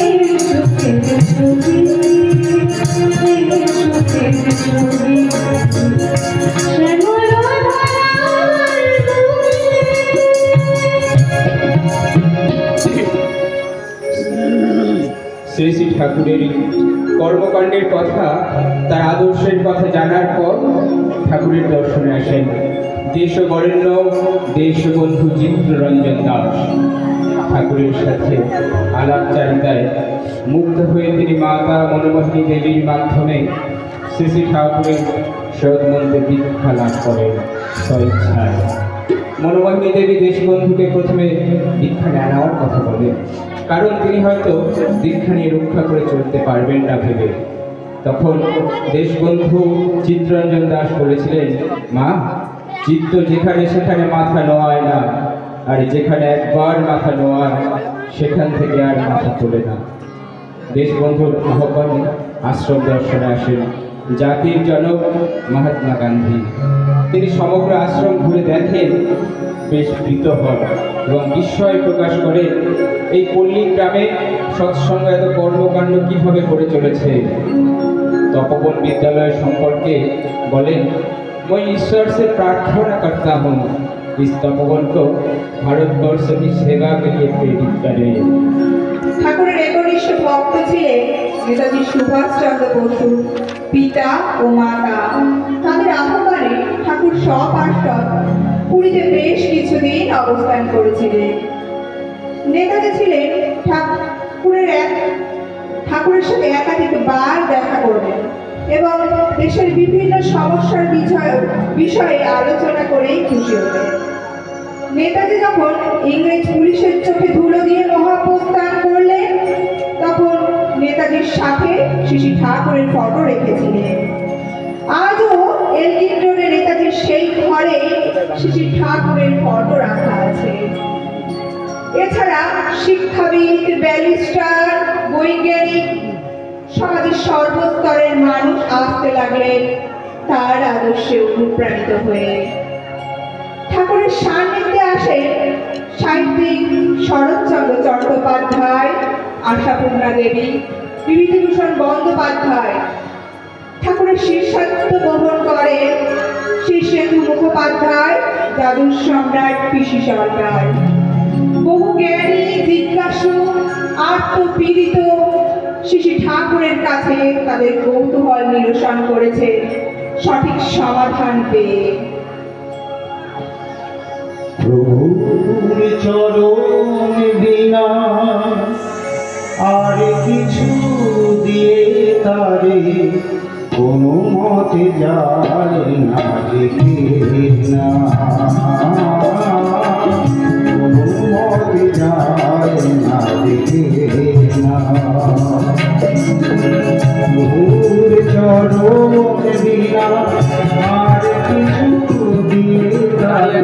এই সুখের ছবি, এই সুখের ছবি, শ্যামল ধারার বুকে। শ্রী শ্রী ঠাকুরের কর্মকাণ্ডের কথা, তার আদর্শের কথা জানার পর ঠাকুরের দর্শনে আসেন দেশবরেণ্য দেশবন্ধু চিত্তরঞ্জন দাস। ঠাকুরের সাথে আলাপচারিতায় মুগ্ধ হয়ে তিনি মাতা মনোমোহিনী দেবীর মাধ্যমে শ্রী শ্রী ঠাকুরের সদমন্ত্রে দীক্ষা লাভ করেন স্বইচ্ছায়। মনোমোহিনী দেবী দেশবন্ধুকে প্রথমে দীক্ষা নেওয়ার কথা বলেন, কারণ তিনি হয়তো দীক্ষা নিয়ে রক্ষা করে চলতে পারবেন না ভেবে। তখন দেশবন্ধু চিত্তরঞ্জন দাস বলেছিলেন, মা চিত্ত যেখানে সেখানে মাথা নোয়ায় না, আর যেখানে একবার মাথা নোয়ায় সেখান থেকে আর মাথা তোলে না। দেশবন্ধুর আহ্বানে আশ্রম দর্শনে আসেন জাতির জনক মহাত্মা গান্ধী। তিনি সমগ্র আশ্রম ঘুরে দেখেন, বেশ প্রীত হন এবং বিস্ময় প্রকাশ করেন এই পল্লী গ্রামে সৎসঙ্গ এত কর্মকাণ্ড কিভাবে করে চলেছে। तपोवन विद्यालय সম্পর্কে বলেন, मैं ईश्वर से प्रार्थना करता हूँ इस तपोवन को भारतवर्ष की सेवा के लिए प्रेरित करे। ঠাকুরের একনিষ্ঠ ভক্ত ছিলেন নেতাজি সুভাষচন্দ্র বসু পিতা ও মাতা। তাদের আহ্বানে ঠাকুর সপার্ষদ পুরীতে বেশ কিছুদিন অবস্থান করেছিলেন। নেতাজি ছিলেন ঠাকুরের সাথে একাধিকবার দেখা করবেন এবং দেশের বিভিন্ন সমস্যার বিষয়ে আলোচনা করেই খুশি হতেন। নেতাজি যখন ইংরেজ পুলিশের চোখে ধুলো দিয়ে মহাপ্রস্থান করলেন, তখন নেতাজির সাথে শ্রী ঠাকুরের ফটো রেখেছিলেন। আজও এলগিন রোডে নেতাজির সেই ঘরে শ্রী ঠাকুরের ফটো রাখা আছে। এছাড়া শিক্ষাবিদ, ব্যারিস্টার, বৈজ্ঞানিক, সমাজের সর্বস্তরের মানুষ আসতে লাগলেন তার আদর্শে অনুপ্রাণিত হয়ে। ঠাকুরের সান্নিধ্যে আসেন সাহিত্যিক শরৎচন্দ্র চট্টোপাধ্যায়, আশাপূর্ণা দেবী, বিভূতিভূষণ বন্দ্যোপাধ্যায়। ঠাকুরের শিষ্যত্ব গ্রহণ করেন শীর্ষেন্দু মুখোপাধ্যায়, জাদুর সম্রাট পিসি সরকার। বহু জ্ঞানী, জিজ্ঞাসু, আত্মপীড়িত শ্রী ঠাকুরের কাছে তাদের কৌতূহল নিরসন করেছে সঠিক সমাধান পেয়ে। প্রভুর চরণ বিনা আর কিছু দিয়ে তারে কোনো মতে যায় না দেখে না, কোনো মতে যায় না দেখে না। প্রভুর চরণ বিনা আর কিছু দিয়ে তারে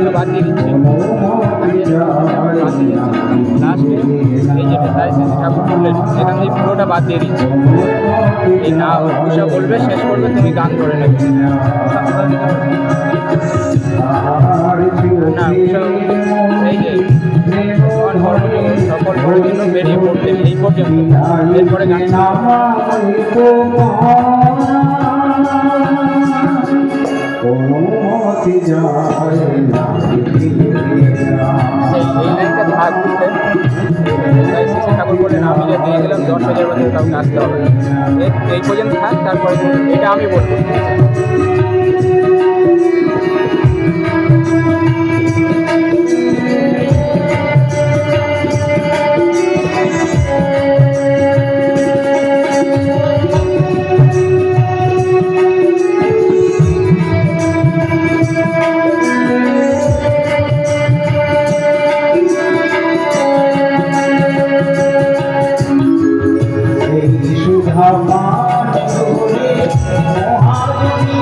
পুরোটা বাদ দিয়ে দিচ্ছি। এই না উষা বলবে, শেষ করবে, তুমি গান করে নেবে। না উষা এই যে সকল ঘরের জন্য বেরিয়ে পড়তে এই পর্যন্ত, এরপরে গান এই লাইনটা থাক বুঝতে। তাই শ্রী ঠাকুর বললেন, আমি যে দিয়ে গেলাম 10,000 বছর কাউকে আসতে হবে, এই পর্যন্ত থাক, তারপরে এটা আমি বলবো। সুধা পান করে মহাজনী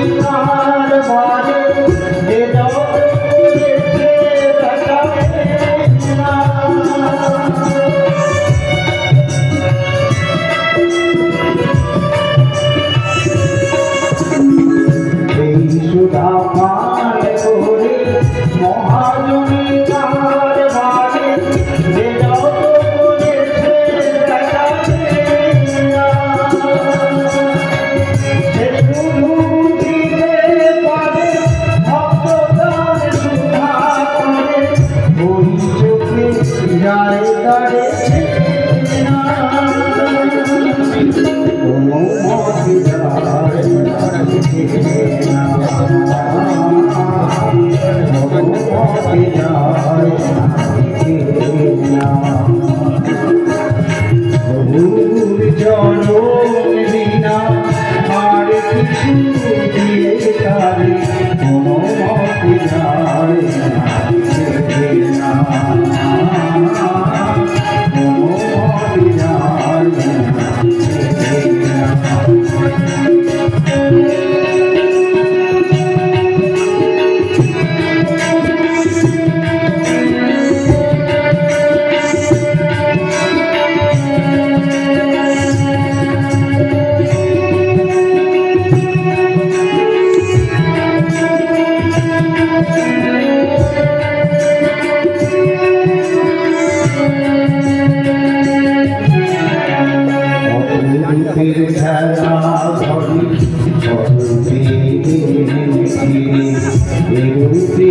রূপে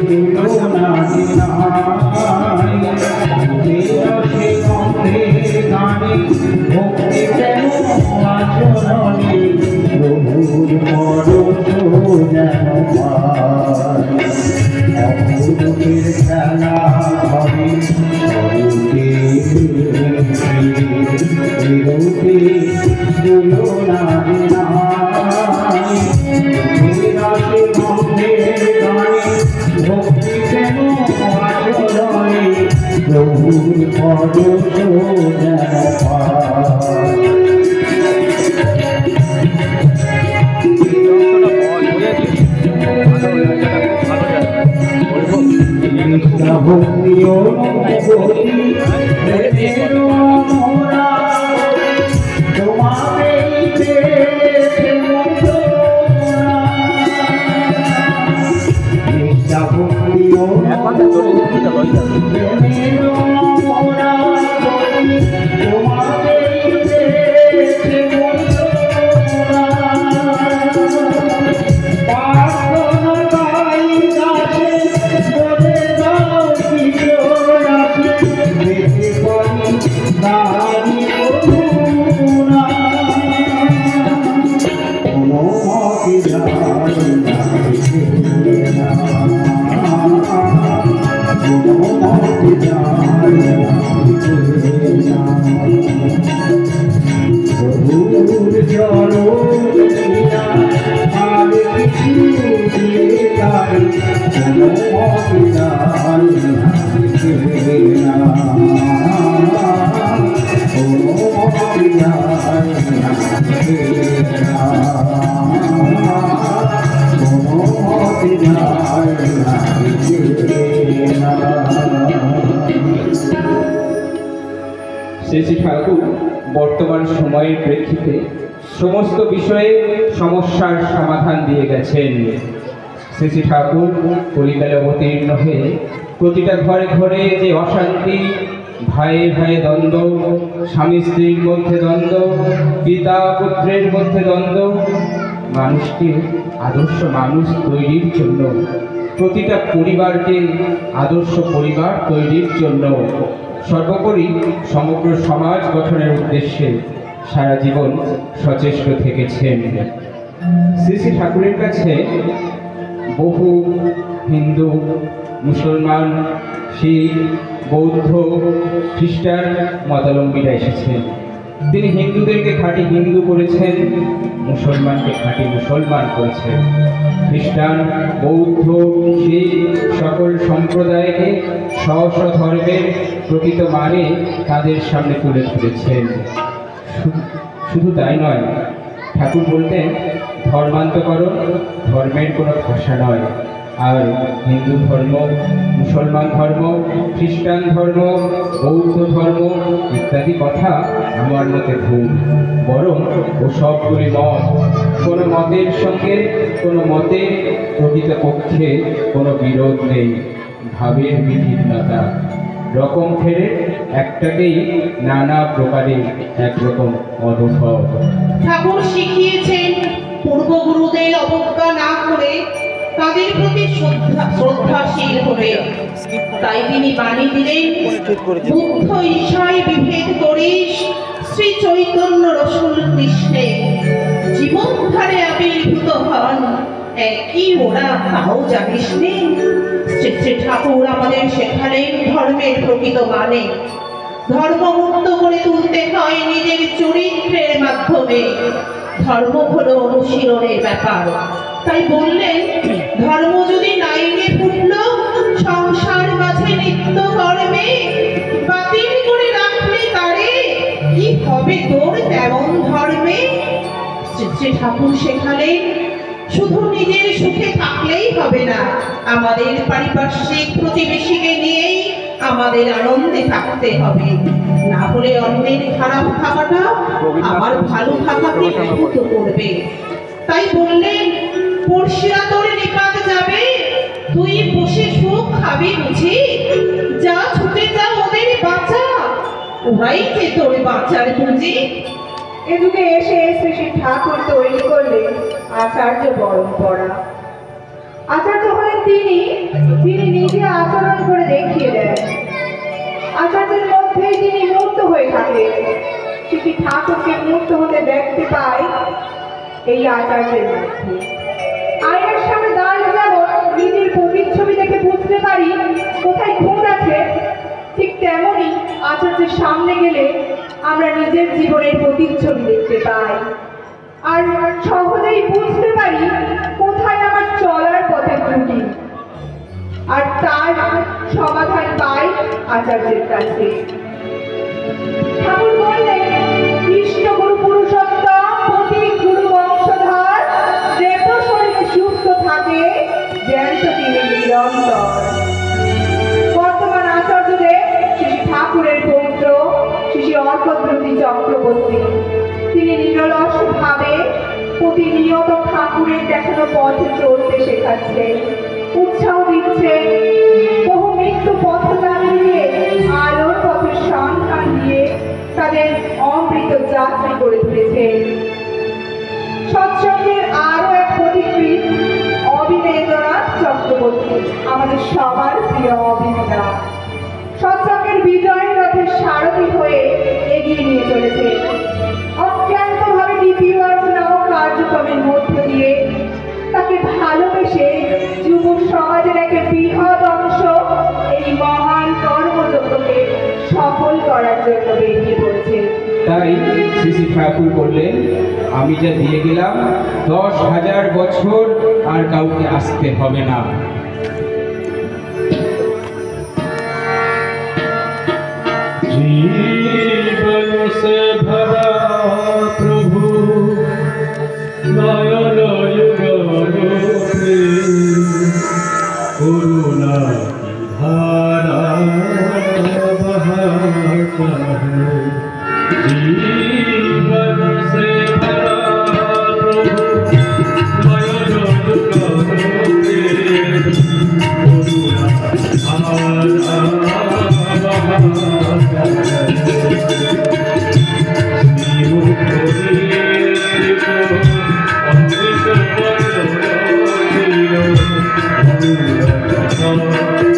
তুলনা নাই রসে গন্ধে গানে ভক্তি কেন আচরণে প্রভুর পরশ যেন পাই অপূর্বের খেলা হবে রূপে রূপে তুলনা নাই রসে গন্ধে গানে ভক্তি কেন আচরণে প্রভুর পরশ যেন পাই ভক্তিও শ্রী শ্রী ঠাকুর বর্তমান সময়ের প্রেক্ষিতে সমস্ত বিষয়ে সমস্যার সমাধান দিয়ে গেছেন। শ্রী শ্রী ঠাকুর কলিকালে অবতীর্ণ হয়ে প্রতিটা ঘরে ঘরে যে অশান্তি, ভাইয়ে ভাইয়ে দ্বন্দ্ব, স্বামী স্ত্রীর মধ্যে দ্বন্দ্ব, পিতা পুত্রের মধ্যে দ্বন্দ্ব, মানুষকে আদর্শ মানুষ তৈরির জন্য, প্রতিটা পরিবারকে আদর্শ পরিবার তৈরির জন্য, সর্বোপরি সমগ্র সমাজ গঠনের উদ্দেশ্যে সারা জীবন সচেষ্ট থেকেছেন। শ্রী শ্রী ঠাকুরের কাছে বহু হিন্দু, মুসলমান, শিখ, বৌদ্ধ, খ্রিস্টান মতাবলম্বীরা এসেছেন। তিনি হিন্দুদেরকে খাঁটি হিন্দু করেছেন, মুসলমানকে খাঁটি মুসলমান করেছেন, খ্রিস্টান, বৌদ্ধ, শিখ সকল সম্প্রদায়কে স্ব স্ব ধর্মের প্রকৃত মানে তাদের সামনে তুলে ধরেছেন। শুধু তাই নয়, ঠাকুর বলতেন ধর্মান্তকরণ ধর্মের কোনো ভাষা নয়, আর হিন্দু ধর্ম, মুসলমান ধর্ম, খ্রিস্টান ধর্ম, বৌদ্ধ ধর্ম ইত্যাদি কথা আমার মতে ভুল। বরং ও সবগুলি মত, কোনো মতের সঙ্গে কোনো মতের প্রকৃতপক্ষে কোনো বিরোধ নেই। ভাবের বিভিন্নতা, রকম ফেরে একটাকেই নানা প্রকারে একরকম অধঃপতন। ঠাকুর শিখিয়েছেন পূর্বগুরুদের অবজ্ঞা না করে তাদের প্রতি শ্রদ্ধাশীল হবে। তাই তিনি বাণী দিলেন, বুদ্ধ ঈশায় বিভেদ করিস শ্রী চৈতন্য রসুল কৃষ্ণে, জীবন ধারে আবির্ভূত হন একই ওরা তাও জানিস নে। শ্রী ঠাকুর আমাদের শেখালেন ধর্মের প্রকৃত মানে। ধর্মমুক্ত করে তুলতে হয় নিজের চরিত্রের মাধ্যমে। ধর্ম হলো অনুশীলনের ব্যাপার। তাই বললেন, ধর্ম যদি নাইনে ফুটল সংসার মাঝে নিত্য কর্মে, বাতিল করে রাখলে তারে কি হবে তোর তেমন ধর্মে। শ্রী ঠাকুর শেখালেন, শুধু নিজের সুখে থাকলেই হবে না, আমাদের পারিপার্শ্বিক প্রতিবেশীকে নিয়েই আমাদের আনন্দে থাকতে হবে। না হলে অন্যের খারাপ থাকাটা আমার ভালো থাকাকে ব্যাহত করবে। তাই বললেন, পড়শিরা তোর নিপাত যাবে, তুই বসে সুখ খাবি বুঝি, যা ছুটে যা ওদের বাঁচা, ওরাই কে তোর বাঁচার পুঁজি। এ যুগে এসে শ্রী শ্রী ঠাকুর তৈরি করলেন আচার্য পরম্পরা। আচার্য হলেন যিনি নিজে আচরণ করে দেখিয়ে দেন। আচার্যের মধ্যেই তিনি মূর্ত হয়ে থাকে। শ্রী ঠাকুরকে মূর্ত হতে দেখতে পাই এই আচার্যের মধ্যে। আয়নার সামনে দাঁড়িয়ে যেমন নিজের প্রতিচ্ছবি দেখে বুঝতে পারি কোথায় খুঁত আছে, ঠিক তেমনই আচার্যের সামনে গেলে আমরা নিজের জীবনের প্রতিচ্ছবি দেখতে পাই, আর সহজেই বুঝতে পারি কোথায় আমার চলার পথে ত্রুটি, আর তার সমাধান পাই আচার্যের কাছে। ঠাকুর বললেন, কৃষ্ণ গুরু পুরুষোত্তম প্রতি গুরু বংশধর দেব শরীরে সুস্থ থাকে জ্যান্ত তিনি নিরন্তর। বর্তমান আচার্যদেব শ্রী ঠাকুরের পৌত্র শ্রী অর্কদ্রুতি চক্রবর্তী। তিনি নিরলস ভাবে প্রতিনিয়ত ঠাকুরের দেখানো পথে চলতে শেখাচ্ছেন, উৎসাহ দিচ্ছেন। বহু মৃত্যু পথ দিয়ে আলোর পথের সন্ধান দিয়ে তাদের অমৃত যাত্রী করে তুলেছেন। সৎসঙ্গের আরো এক প্রতিকৃত অবিনেন্দ্রনাথ চক্রবর্তী, আমাদের সবার প্রিয় অবিনেন্দ্রনাথ। সৎসঙ্গের বিজয়ের রথের সারথি হয়ে এগিয়ে নিয়ে চলেছে। অক্লান্তভাবে ডিপিওয়ার্স নামক কার্যক্রমের মধ্য দিয়ে তাকে ভালোবেসে যুব সমাজের এক বৃহৎ অংশ এই মহান কর্মযজ্ঞকে সফল করার জন্য বেরিয়ে পড়েছে। তাই শ্রী শ্রী ঠাকুর বললেন, আমি যা দিয়ে গেলাম 10,000 বছর আর কাউকে আসতে হবে না। जीवन से भरा प्रभु नयन युगल प्रेम करुणा की धारा बहाता है। जीवन से भरा प्रभु नयन युगल प्रेम करुणा धारा Oh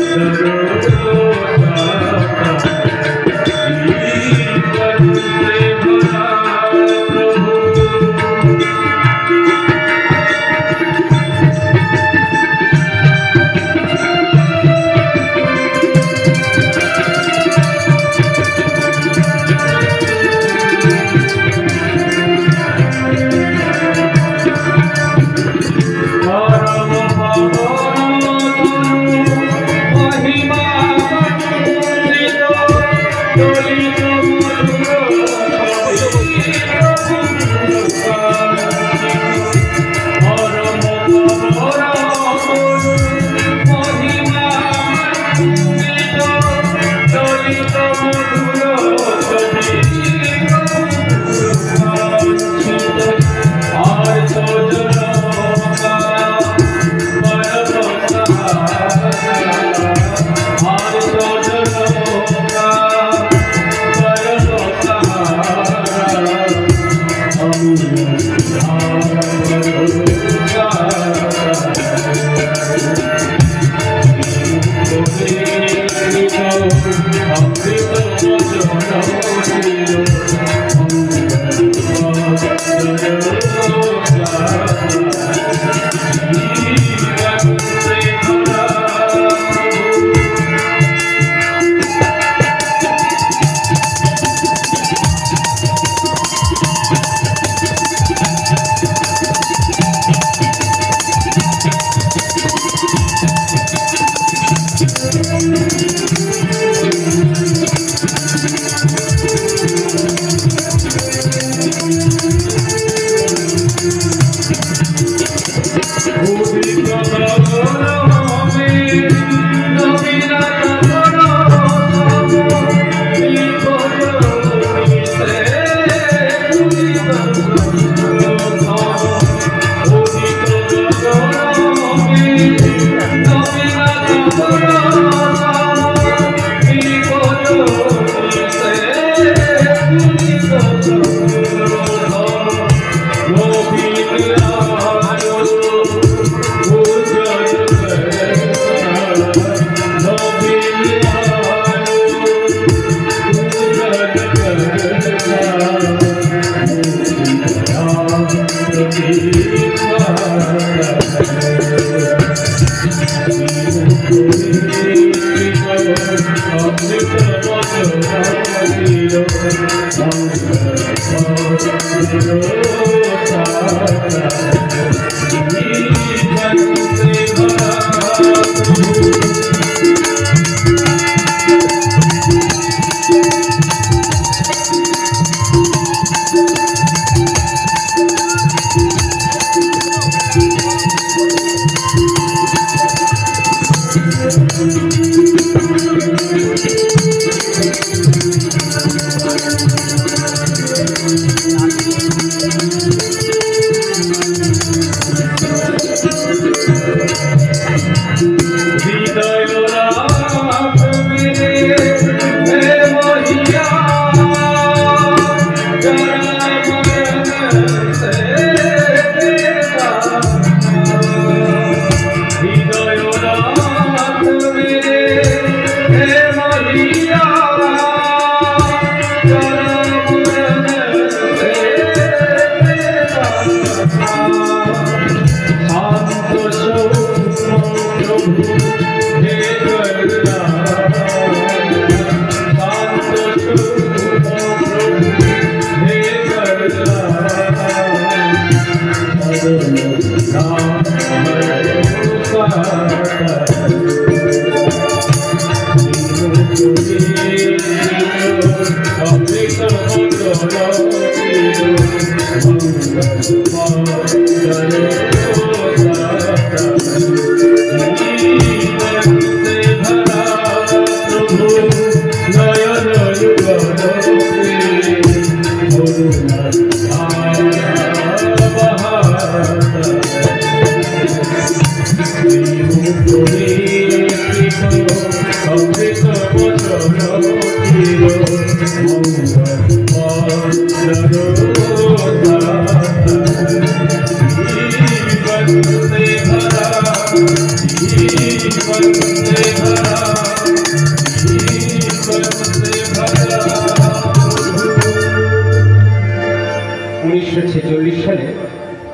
সালে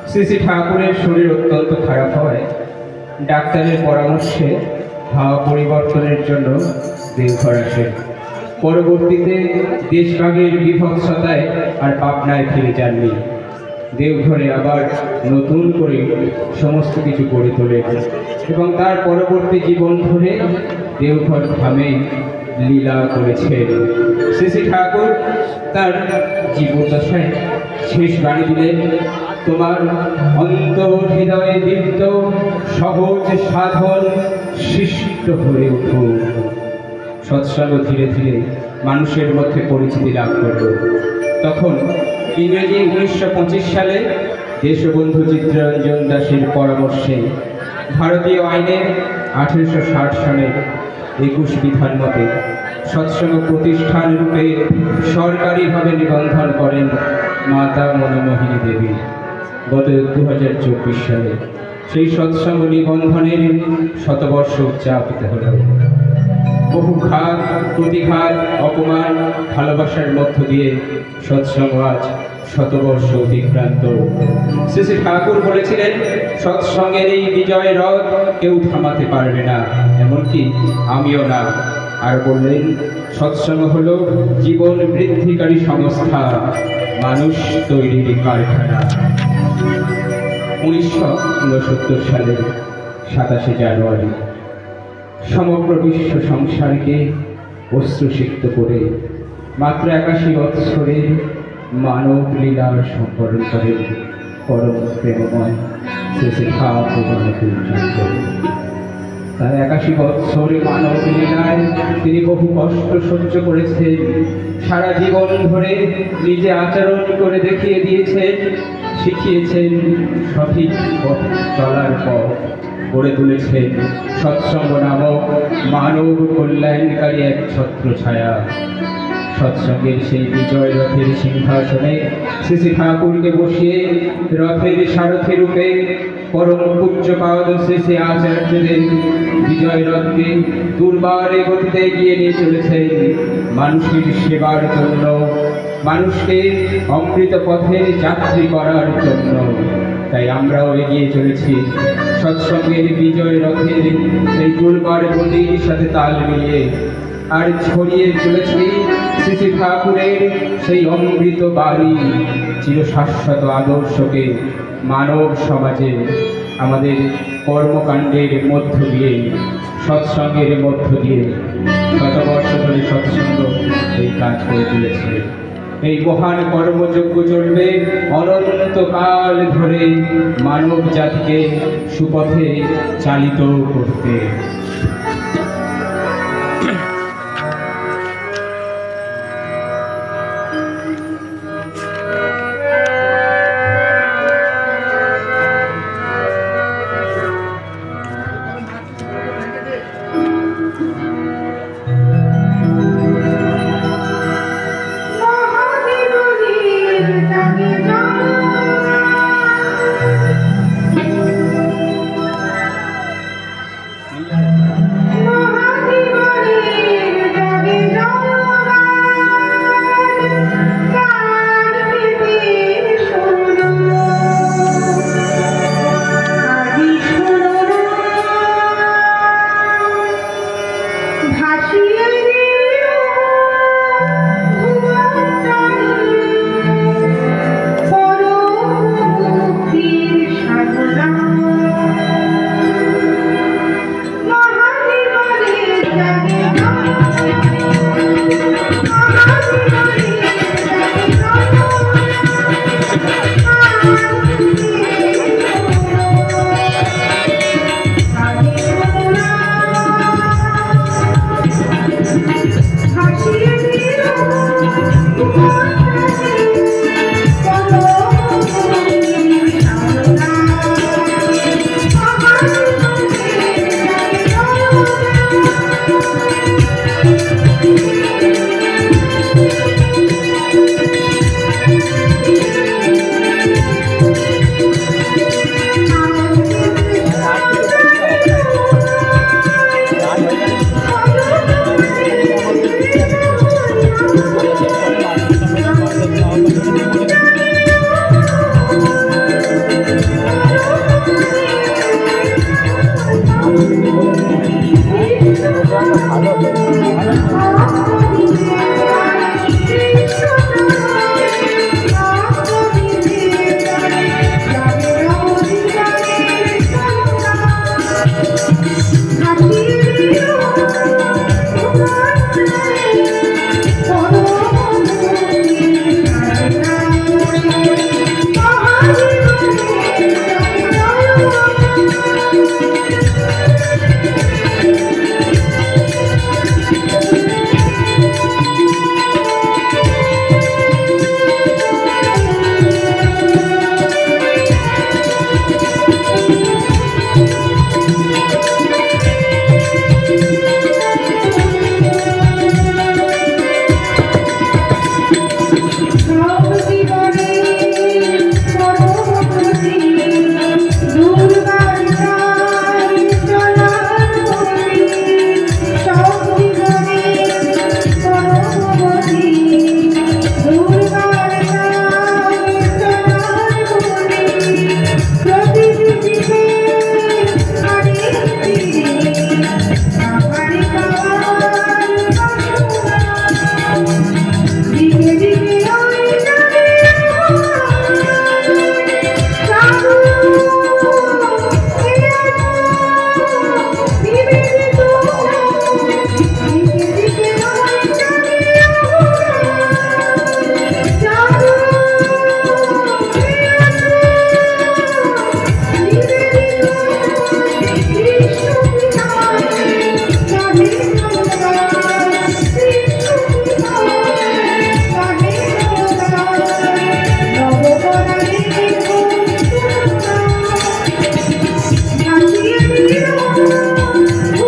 শ্রী শ্রী ঠাকুরের শরীর অত্যন্ত খারাপ হওয়ায় ডাক্তারের পরামর্শে হাওয়া পরিবর্তনের জন্য দেওঘর আসেন। পরবর্তীতে দেশভাগের বিভৎসতায় আর পাবনায় ফিরে যাননি। দেওঘরে আবার নতুন করে সমস্ত কিছু গড়ে তোলেন এবং তার পরবর্তী জীবন ধরে দেওঘর ধামে লীলা করেছেন। শ্রী শ্রী ঠাকুর তার জীবদ্দশায় শেষ বাণী দিলেন, তোমার অন্তর হৃদয়ে দীপ্ত সহজ সাধন সৃষ্ট হয়ে উঠুক। সৎসঙ্গ ধীরে ধীরে মানুষের মধ্যে পরিচিতি লাভ করল। তখন ইংরেজি 1925 সালে দেশবন্ধু চিত্তরঞ্জন দাসের পরামর্শে ভারতীয় আইনের 1860 সালের 21 বিধান মতে সৎসঙ্গ প্রতিষ্ঠান রূপে সরকারিভাবে নিবন্ধন করেন মাতা মনমোহিনী দেবী। গত 2024 সালে সেই সৎসঙ্গ নিবন্ধনের শতবর্ষ উদযাপিত হল। বহু ঘাত প্রতিঘাত অপমান ভালোবাসার মধ্য দিয়ে সৎসঙ্গ আজ শতবর্ষ অতিক্রান্ত। শ্রী শ্রী ঠাকুর বলেছিলেন, সৎসঙ্গের এই বিজয় রথ কেউ থামাতে পারবে না, এমনকি আমিও না। আর বললেন, সৎসঙ্গ হল জীবন বৃদ্ধিকারী সংস্থা, মানুষ তৈরির কারখানা। 1969 সালের 27 জানুয়ারি সমগ্র বিশ্ব সংসারকে অশ্রুসিক্ত করে মাত্র 81 বৎসরের মানব লীলার সম্পর্ণ করেন পরম প্রেমময় শ্রী শ্রী ঠাকুর। তার 81 বৎসরে মানব লীলায় তিনি বহু কষ্ট সহ্য করেছেন। সারা জীবন ধরে নিজে আচরণ করে দেখিয়ে দিয়েছেন, শিখিয়েছেন সঠিক পথ চলার পথ, গড়ে তুলেছেন সৎসঙ্গ নামক মানব কল্যাণকারী এক ছত্রছায়া। সৎসঙ্গের সেই বিজয় রথের সিংহাসনে শ্রী শ্রী ঠাকুরকে বসিয়ে রথের সারথী রূপে পরম পূজ্যপাদ শ্রী শ্রী আচার্যদের বিজয় রথকে দুর্বারে গতিতে এগিয়ে নিয়ে চলেছেন মানুষের সেবার জন্য, মানুষকে অমৃত পথের যাত্রী করার জন্য। তাই আমরাও এগিয়ে চলেছি সৎসঙ্গের বিজয় রথের সেই দুর্বার গতির সাথে তাল মিলিয়ে, আর ছড়িয়ে চলেছি শ্রী শ্রী ঠাকুরের সেই অমৃত বাণী চিরশাশ্বত আদর্শকে মানব সমাজে আমাদের কর্মকাণ্ডের মধ্য দিয়ে, সৎসঙ্গের মধ্য দিয়ে শতবর্ষ ধরে সৎসঙ্গ এই কাজ করে চলেছে। এই মহান কর্মযজ্ঞ চলবে অনন্তকাল ধরে মানব জাতিকে সুপথে চালিত করতে।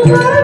Oh,